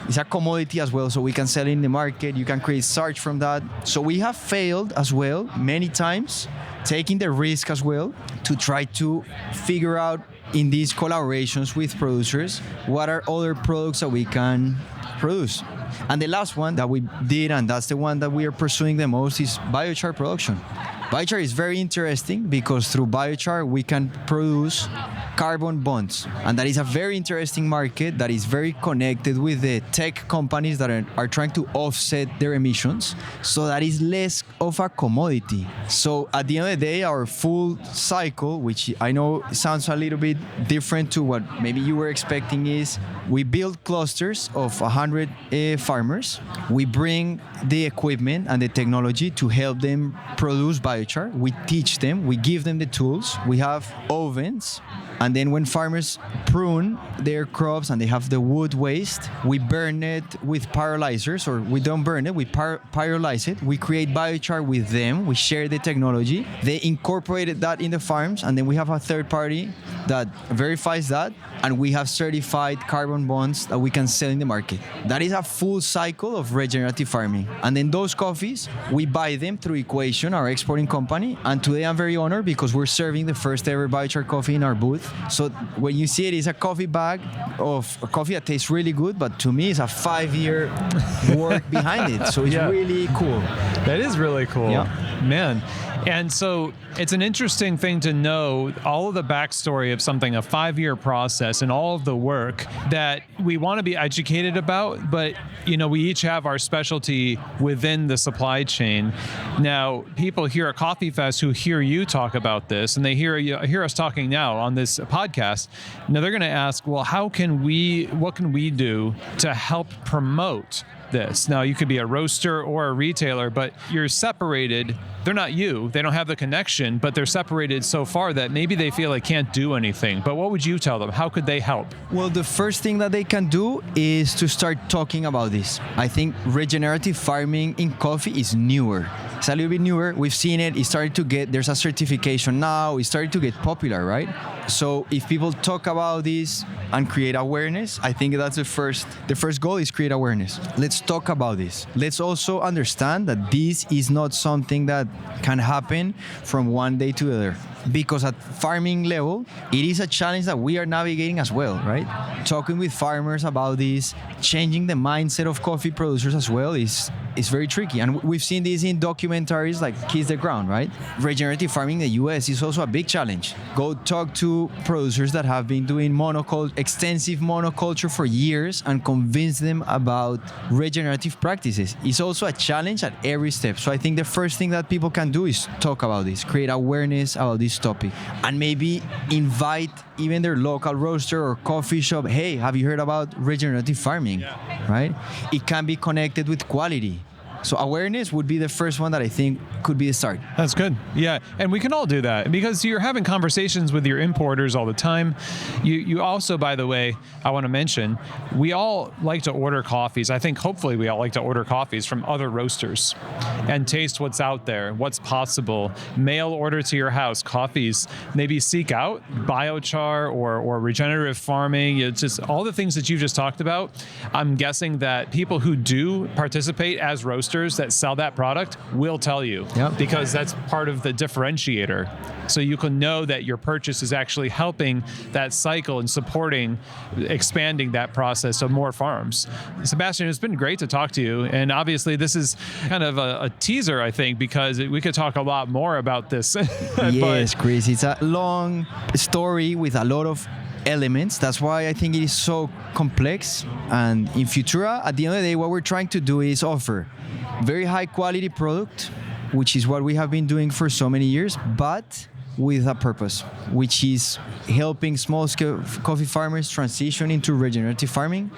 It's a commodity as well, so we can sell it in the market. You can create starch from that. So we have failed as well many times, taking the risk as well to try to figure out in these collaborations with producers what are other products that we can produce. And the last one that we did, and that's the one that we are pursuing the most, is biochar production. Biochar is very interesting because through biochar we can produce carbon bonds. And that is a very interesting market that is very connected with the tech companies that are trying to offset their emissions. So that is less of a commodity. So at the end of the day, our full cycle, which I know sounds a little bit different to what maybe you were expecting, is we build clusters of 100 farmers. We bring the equipment and the technology to help them produce biochar. We teach them, we give them the tools. We have ovens. And then when farmers prune their crops and they have the wood waste, we burn it with pyrolyzers, or we don't burn it, we pyrolyze it. We create biochar with them. We share the technology. They incorporated that in the farms, and then we have a third party that verifies that, and we have certified carbon bonds that we can sell in the market. That is a full cycle of regenerative farming. And then those coffees, we buy them through Equation, our exporting company. And today I'm very honored because we're serving the first ever biochar coffee in our booth. So when you see it, it's a coffee bag of a coffee that tastes really good, but to me, it's a 5-year work behind it. So it's really cool. That is really cool. Yeah. Man. And so it's an interesting thing to know all of the backstory of something, a 5-year process, and all of the work that we want to be educated about. But, you know, we each have our specialty within the supply chain. Now, people here at Coffee Fest who hear you talk about this, and they hear us talking now on this podcast, now they're going to ask, well, what can we do to help promote this? Now, you could be a roaster or a retailer, but you're separated. They're not you. They don't have the connection, but they're separated so far that maybe they feel they can't do anything. But what would you tell them? How could they help? Well, the first thing that they can do is to start talking about this. I think regenerative farming in coffee is newer. It's a little bit newer. We've seen it. It started to there's a certification now. It started to get popular, right? So if people talk about this and create awareness, I think that's the first goal is create awareness. Let's talk about this. Let's also understand that this is not something that can happen from one day to the other. Because at farming level, it is a challenge that we are navigating as well, right? Talking with farmers about this, changing the mindset of coffee producers as well is very tricky. And we've seen this in documentaries like Kiss the Ground, right? Regenerative farming in the US is also a big challenge. Go talk to producers that have been doing extensive monoculture for years and convince them about regenerative practices. It's also a challenge at every step. So I think the first thing that people can do is talk about this, create awareness about this topic, and maybe invite even their local roaster or coffee shop. Hey, have you heard about regenerative farming? Right? It can be connected with quality. So awareness would be the first one that I think could be the start. That's good. Yeah. And we can all do that because you're having conversations with your importers all the time. You also, by the way, I want to mention, we all like to order coffees. I think hopefully we all like to order coffees from other roasters and taste what's out there, what's possible. Mail order to your house coffees. Maybe seek out biochar or regenerative farming. It's just all the things that you just talked about. I'm guessing that people who do participate as roasters that sell that product will tell you because that's part of the differentiator. So you can know that your purchase is actually helping that cycle and supporting, expanding that process of more farms. Sebastian, it's been great to talk to you. And obviously this is kind of a teaser, I think, because we could talk a lot more about this. Yes, Chris, it's a long story with a lot of elements. That's why I think it is so complex. And in Futura, at the end of the day, what we're trying to do is offer very high quality product, which is what we have been doing for so many years, but with a purpose, which is helping small-scale coffee farmers transition into regenerative farming,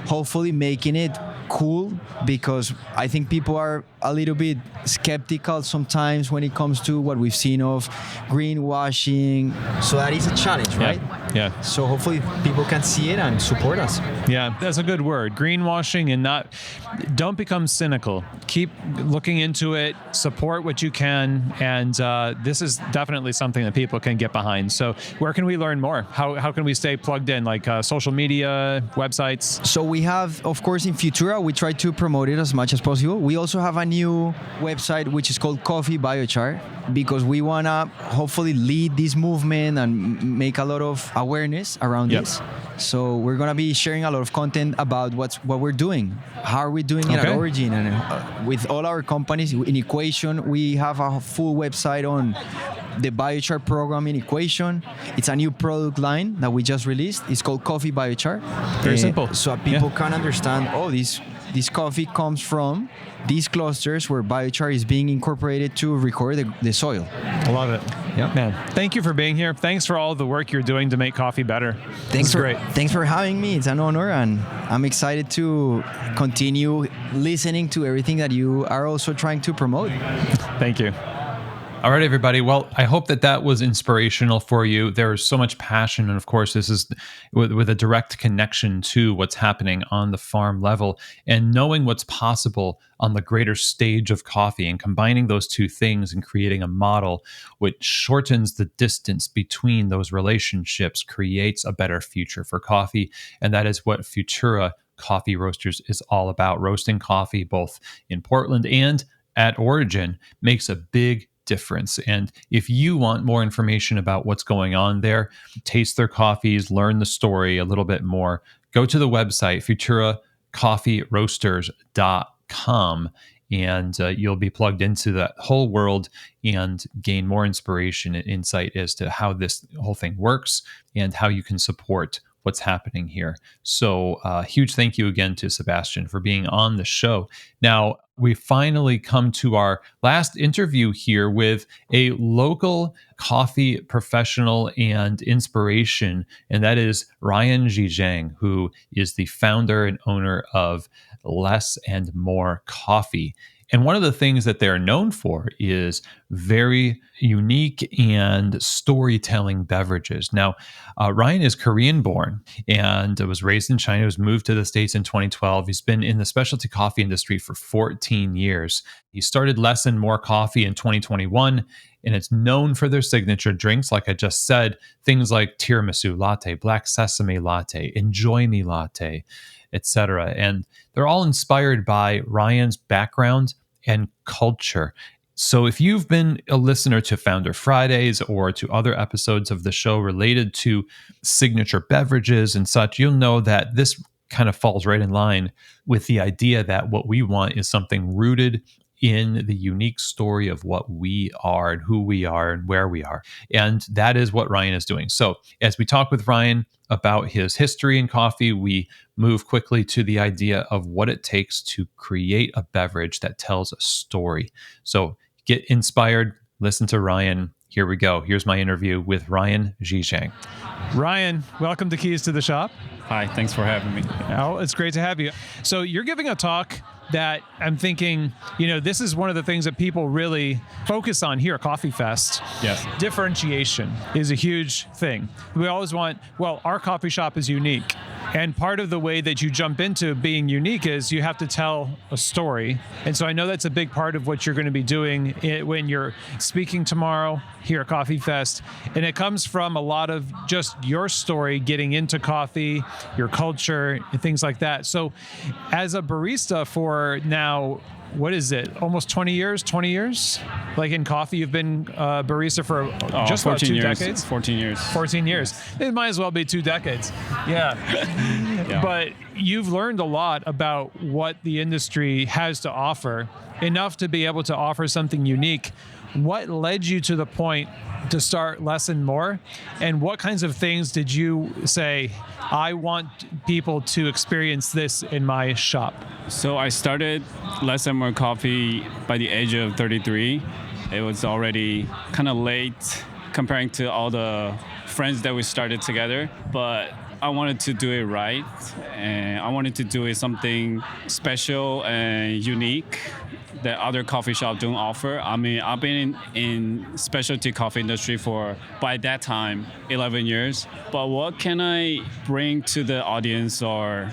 hopefully making it cool, because I think people are a little bit skeptical sometimes when it comes to what we've seen of greenwashing. So that is a challenge, right? Yeah. So hopefully people can see it and support us. Yeah, that's a good word. Greenwashing, and don't become cynical. Keep looking into it, support what you can, and this is definitely something that people can get behind. So where can we learn more? How can we stay plugged in, like social media, websites? So we have, of course, in Futura, we try to promote it as much as possible. We also have a new website which is called Coffee Biochar, because we want to hopefully lead this movement and make a lot of awareness around this. So we're going to be sharing a lot of content about what we're doing, how are we doing it at Origin, and with all our companies. In Equation, we have a full website on the biochar program in equation. It's a new product line that we just released. It's called Coffee Biochar. Very simple. So people can understand, this coffee comes from these clusters where biochar is being incorporated to recover the soil. I love it. Yeah. Man, thank you for being here. Thanks for all the work you're doing to make coffee better. Thanks for having me. It's an honor, and I'm excited to continue listening to everything that you are also trying to promote. Thank you. All right, everybody. Well, I hope that was inspirational for you. There is so much passion. And of course, this is with a direct connection to what's happening on the farm level and knowing what's possible on the greater stage of coffee and combining those two things and creating a model which shortens the distance between those relationships, creates a better future for coffee. And that is what Futura Coffee Roasters is all about. Roasting coffee both in Portland and at origin makes a big difference. And if you want more information about what's going on there, taste their coffees, learn the story a little bit more, go to the website, futuracoffeeroasters.com, and you'll be plugged into that whole world and gain more inspiration and insight as to how this whole thing works and how you can support what's happening here. So huge thank you again to Sebastian for being on the show. Now, we finally come to our last interview here with a local coffee professional and inspiration, and that is Ryan Jie Jaing, who is the founder and owner of Less and More Coffee. And one of the things that they're known for is very unique and storytelling beverages. Now, Ryan is Korean born and was raised in China. He was moved to the States in 2012. He's been in the specialty coffee industry for 14 years. He started Less and More Coffee in 2021, and it's known for their signature drinks, like I just said, things like tiramisu latte, black sesame latte, enjoy me latte, etc. And they're all inspired by Ryan's background and culture. So if you've been a listener to Founder Fridays or to other episodes of the show related to signature beverages and such, you'll know that this kind of falls right in line with the idea that what we want is something rooted in the unique story of what we are and who we are and where we are. And that is what Ryan is doing. So as we talk with Ryan about his history in coffee, we move quickly to the idea of what it takes to create a beverage that tells a story. So get inspired, listen to Ryan. Here we go. Here's my interview with Ryan Jie Jaing. Ryan, welcome to Keys to the Shop. Hi, thanks for having me. Oh, it's great to have you. So you're giving a talk that I'm thinking, this is one of the things that people really focus on here at Coffee Fest. Yes. Differentiation is a huge thing. We always want, our coffee shop is unique. And part of the way that you jump into being unique is you have to tell a story. And so I know that's a big part of what you're going to be doing when you're speaking tomorrow here at Coffee Fest. And it comes from a lot of just your story getting into coffee, your culture, and things like that. So as a barista for now, what is it? Almost 20 years? 20 years? Like in coffee, you've been a barista for just about 2 decades? 14 years. 14 years. It might as well be 2 decades. Yeah. Yeah. But you've learned a lot about what the industry has to offer, enough to be able to offer something unique. What led you to the point to start Less and More? And what kinds of things did you say, I want people to experience this in my shop? So I started Less and More Coffee by the age of 33. It was already kind of late comparing to all the friends that we started together, but I wanted to do it right, and I wanted to do it something special and unique that other coffee shops don't offer. I mean, I've been in specialty coffee industry for, by that time, 11 years. But what can I bring to the audience or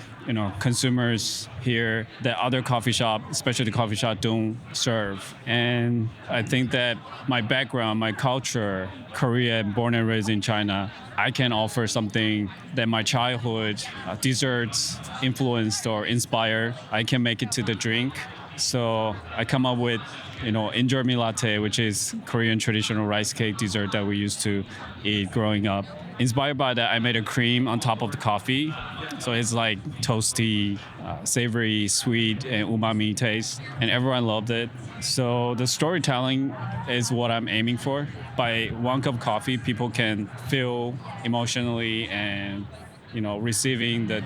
consumers here that other coffee shop, specialty coffee shop, don't serve? And I think that my background, my culture, Korea, born and raised in China, I can offer something that my childhood desserts influenced or inspired. I can make it to the drink. So I come up with, injormi latte, which is Korean traditional rice cake dessert that we used to eat growing up. Inspired by that, I made a cream on top of the coffee. So it's like toasty, savory, sweet, and umami taste. And everyone loved it. So the storytelling is what I'm aiming for. By one cup of coffee, people can feel emotionally and, receiving the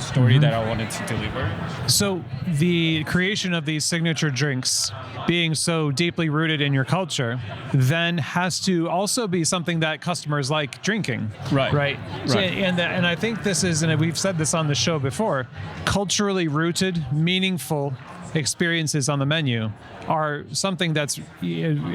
story that I wanted to deliver. So the creation of these signature drinks being so deeply rooted in your culture then has to also be something that customers like drinking. Right. So, and I think this is, and we've said this on the show before, culturally rooted, meaningful experiences on the menu are something that's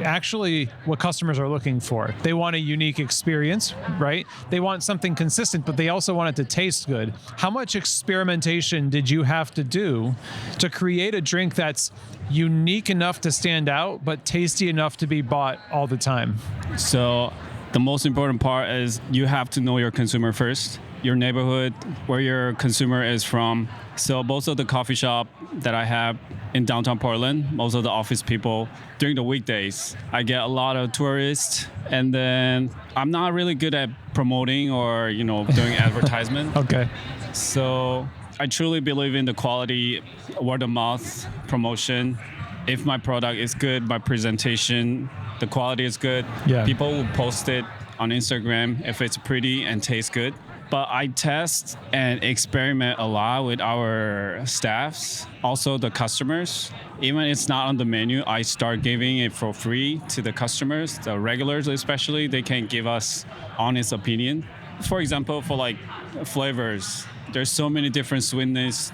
actually what customers are looking for. They want a unique experience, right? They want something consistent, but they also want it to taste good. How much experimentation did you have to do to create a drink that's unique enough to stand out, but tasty enough to be bought all the time? So the most important part is you have to know your consumer first, your neighborhood, where your consumer is from. So most of the coffee shop that I have in downtown Portland, most of the office people, during the weekdays, I get a lot of tourists, and then I'm not really good at promoting or, doing advertisement. Okay. So I truly believe in the quality, word of mouth promotion. If my product is good, my presentation, the quality is good, people will post it on Instagram if it's pretty and tastes good. But I test and experiment a lot with our staffs, also the customers. Even if it's not on the menu, I start giving it for free to the customers, the regulars especially. They can give us honest opinion. For example, for like flavors, there's so many different sweetness,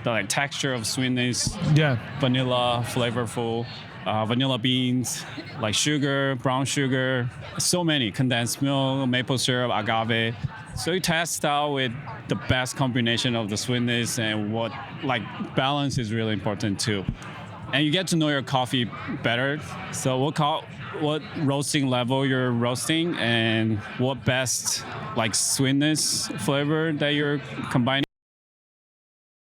the texture of sweetness, vanilla, flavorful, vanilla beans, like sugar, brown sugar, so many, condensed milk, maple syrup, agave. So you test out with the best combination of the sweetness and what, balance is really important too. And you get to know your coffee better. So what roasting level you're roasting and what best sweetness flavor that you're combining.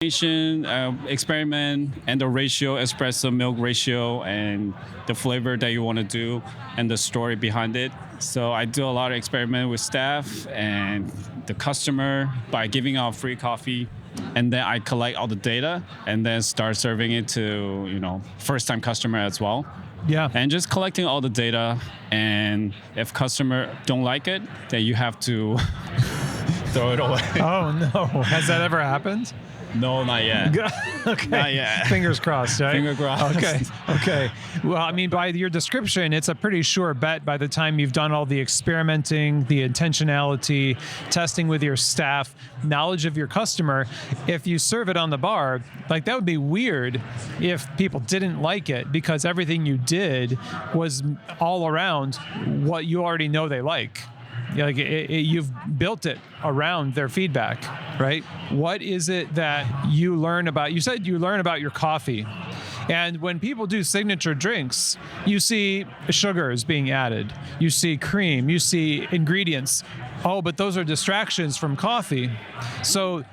Experiment and the ratio, espresso milk ratio, and the flavor that you want to do and the story behind it. So I do a lot of experiment with staff and the customer by giving out free coffee, and then I collect all the data and then start serving it to first time customer as well. And just collecting all the data, and if customer don't like it, then you have to throw it away. Oh no, has that ever happened? No, not yet. Okay. Not yet. Fingers crossed, right? Finger crossed. Okay. Well, I mean, by your description, it's a pretty sure bet by the time you've done all the experimenting, the intentionality, testing with your staff, knowledge of your customer. If you serve it on the bar, that would be weird if people didn't like it, because everything you did was all around what you already know they like. You've built it around their feedback, right? What is it that you learn about? You said you learn about your coffee. And when people do signature drinks, you see sugars being added. You see cream. You see ingredients. Oh, but those are distractions from coffee. So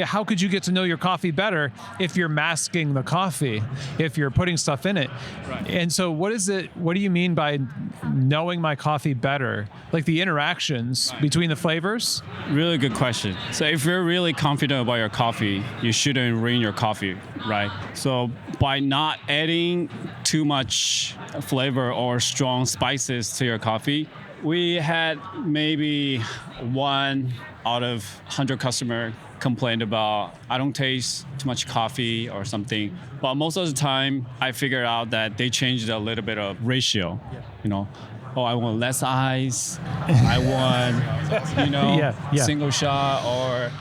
how could you get to know your coffee better if you're masking the coffee, if you're putting stuff in it? Right. And so what do you mean by knowing my coffee better? Like the interactions between the flavors? Really good question. So if you're really confident about your coffee, you shouldn't ruin your coffee, right? So by not adding too much flavor or strong spices to your coffee, we had maybe 1 out of 100 customers complained about, I don't taste too much coffee or something. But most of the time, I figured out that they changed a little bit of ratio. I want less ice. I want, single shot or...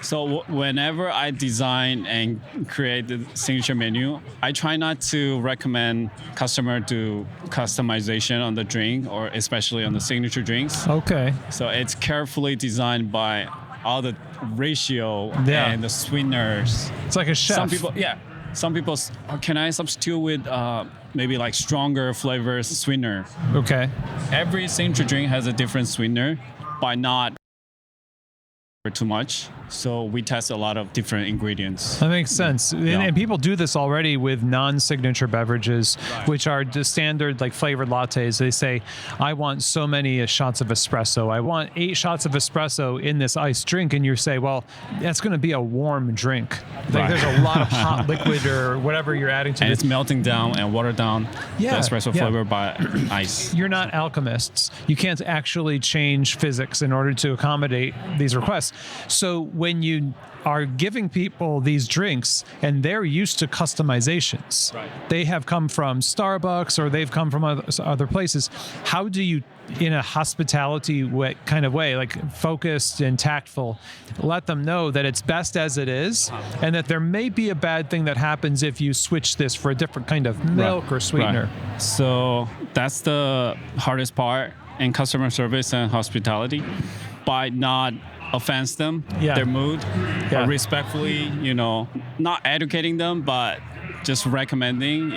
So whenever I design and create the signature menu, I try not to recommend customer do customization on the drink, or especially on the signature drinks. Okay. So it's carefully designed by all the ratio and the sweeteners. It's like a chef. Some people, can I substitute with maybe stronger flavors sweetener? Okay. Every signature drink has a different sweetener. By not too much. So we test a lot of different ingredients. That makes sense. And people do this already with non-signature beverages, which are the standard like flavored lattes. They say, I want so many shots of espresso. I want 8 shots of espresso in this iced drink. And you say, well, that's going to be a warm drink. Like there's a lot of hot liquid or whatever you're adding to it. And it's melting down and watered down the espresso flavor by ice. You're not alchemists. You can't actually change physics in order to accommodate these requests. So when you are giving people these drinks and they're used to customizations, they have come from Starbucks or they've come from other places. How do you, in a hospitality kind of way, like focused and tactful, let them know that it's best as it is and that there may be a bad thing that happens if you switch this for a different kind of milk or sweetener? So that's the hardest part in customer service and hospitality, by not offense them, their mood, or respectfully, not educating them, but just recommending,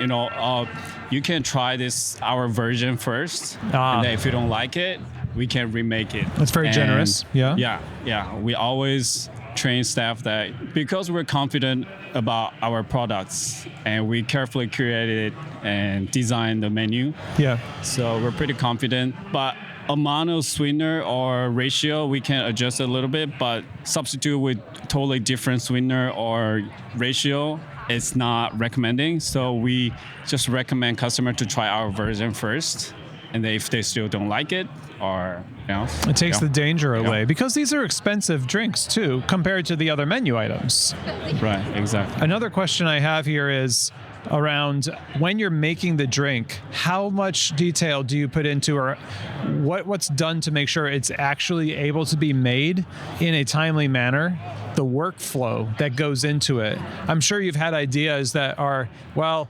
you can try our version first, and then if you don't like it, we can remake it. That's very generous. Yeah. We always train staff that because we're confident about our products and we carefully curated and designed the menu. Yeah. So we're pretty confident, but amount of sweetener or ratio we can adjust a little bit, but substitute with totally different sweetener or ratio, it's not recommending. So we just recommend customer to try our version first, and then if they still don't like it, or it takes the danger away, because these are expensive drinks too compared to the other menu items. Right, exactly. Another question I have here is around when you're making the drink, how much detail do you put into, or what's done to make sure it's actually able to be made in a timely manner? The workflow that goes into it. I'm sure you've had ideas that are, well,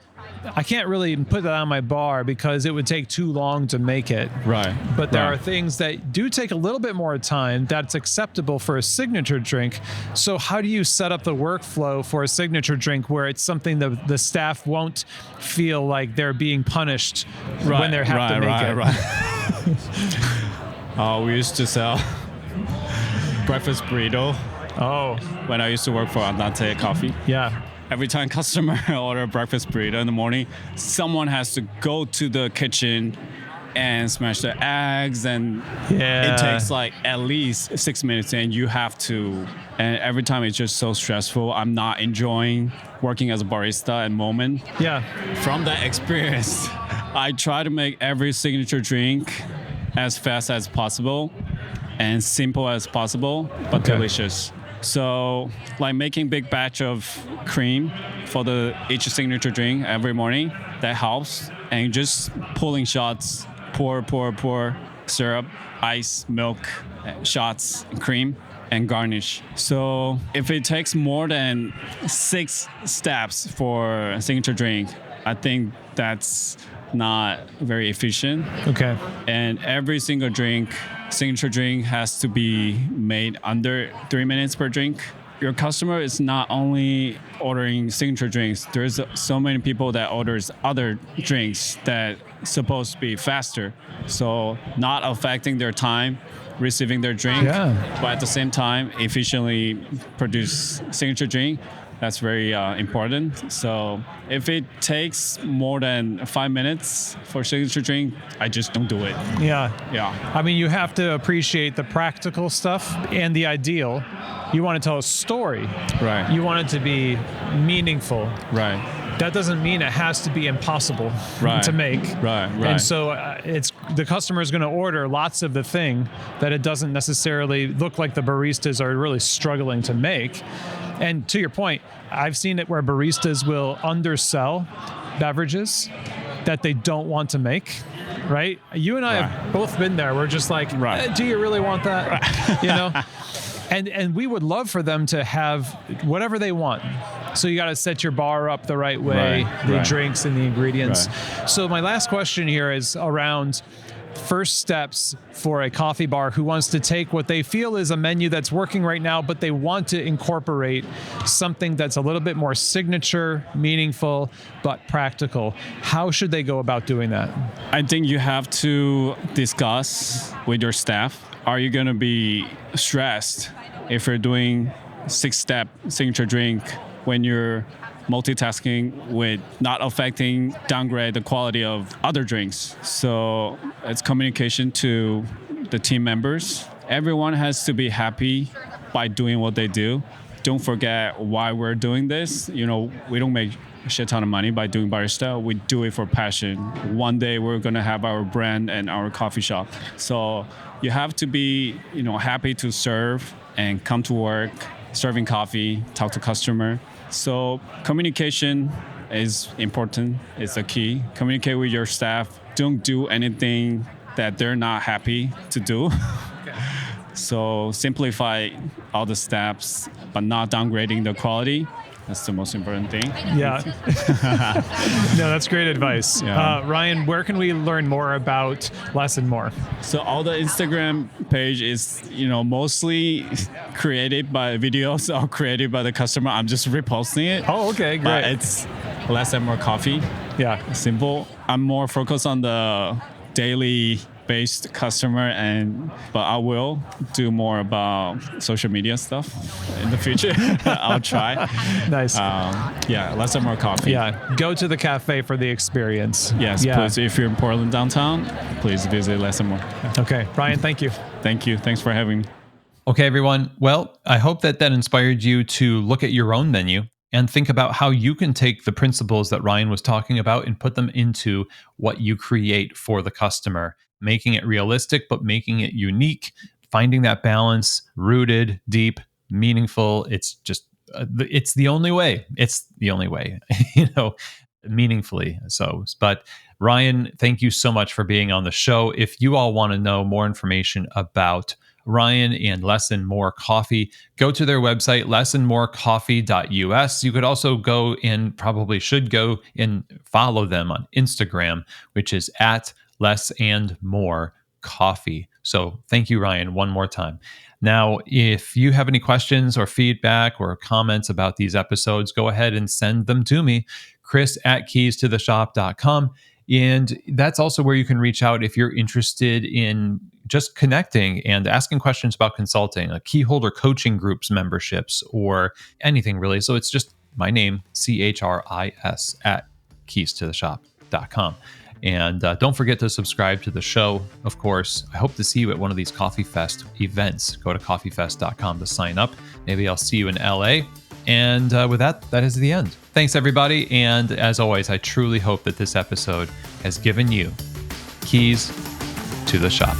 I can't really put that on my bar because it would take too long to make it. Right. But there are things that do take a little bit more time that's acceptable for a signature drink. So how do you set up the workflow for a signature drink where it's something that the staff won't feel like they're being punished when they have to make it? We used to sell breakfast burrito. Oh. When I used to work for Andante Coffee. Yeah. Every time customer order breakfast burrito in the morning, someone has to go to the kitchen and smash the eggs, and it takes like at least 6 minutes, and you have to. And every time it's just so stressful. I'm not enjoying working as a barista at the moment. Yeah. From that experience, I try to make every signature drink as fast as possible and simple as possible, but delicious. So like making big batch of cream for each signature drink every morning, that helps. And just pulling shots, pour syrup, ice, milk, shots, cream, and garnish. So if it takes more than 6 steps for a signature drink, I think that's not very efficient. Okay. And every single signature drink has to be made under 3 minutes per drink. Your customer is not only ordering signature drinks. There's so many people that orders other drinks that supposed to be faster. So not affecting their time receiving their drink, but at the same time efficiently produce signature drink. That's very important. So if it takes more than 5 minutes for signature drink, I just don't do it. Yeah. Yeah. I mean, you have to appreciate the practical stuff and the ideal. You want to tell a story. Right. You want it to be meaningful. Right. That doesn't mean it has to be impossible to make. Right. And so it's the customer is going to order lots of the thing that it doesn't necessarily look like the baristas are really struggling to make. And to your point, I've seen it where baristas will undersell beverages that they don't want to make, right? You and I have both been there. We're just like, do you really want that? You know? And we would love for them to have whatever they want. So you got to set your bar up the right way, the drinks and the ingredients. So my last question here is around first steps for a coffee bar who wants to take what they feel is a menu that's working right now, but they want to incorporate something that's a little bit more signature, meaningful, but practical. How should they go about doing that? I think you have to discuss with your staff. Are you going to be stressed if you're doing 6-step signature drink, when you're multitasking with not affecting downgrade the quality of other drinks. So it's communication to the team members. Everyone has to be happy by doing what they do. Don't forget why we're doing this. We don't make a shit ton of money by doing barista. We do it for passion. One day we're gonna have our brand and our coffee shop. So you have to be, happy to serve and come to work, serving coffee, talk to customer. So communication is important. It's the key. Communicate with your staff. Don't do anything that they're not happy to do. So simplify all the steps, but not downgrading the quality. That's the most important thing. Yeah. No, that's great advice. Yeah. Ryan, where can we learn more about Less and More? So all the Instagram page is, mostly created by videos or created by the customer. I'm just reposting it. Oh, okay, great. But it's Less and More Coffee. Yeah. Simple. I'm more focused on the daily based customer, but I will do more about social media stuff in the future. I'll try. Nice. Less and More Coffee. Yeah, go to the cafe for the experience. Yes, please. If you're in Portland downtown, please visit Less and More. Okay, Ryan, thank you. Thank you. Thanks for having me. Okay, everyone. Well, I hope that inspired you to look at your own menu and think about how you can take the principles that Ryan was talking about and put them into what you create for the customer, making it realistic, but making it unique, finding that balance, rooted, deep, meaningful. It's just, it's the only way. It's the only way, meaningfully. So, but Ryan, thank you so much for being on the show. If you all want to know more information about Ryan and Less and More Coffee, go to their website, lessandmorecoffee.us. You could also go and probably should go and follow them on Instagram, which is at Less and More Coffee. So thank you, Ryan, one more time. Now, if you have any questions or feedback or comments about these episodes, go ahead and send them to me, chris@keystotheshop.com. And that's also where you can reach out if you're interested in just connecting and asking questions about consulting, like key holder coaching groups memberships, or anything really. So it's just my name, CHRIS @keystotheshop.com. And don't forget to subscribe to the show, of course. I hope to see you at one of these Coffee Fest events. Go to coffeefest.com to sign up. Maybe I'll see you in LA. And with that is the end. Thanks, everybody. And as always, I truly hope that this episode has given you keys to the shop.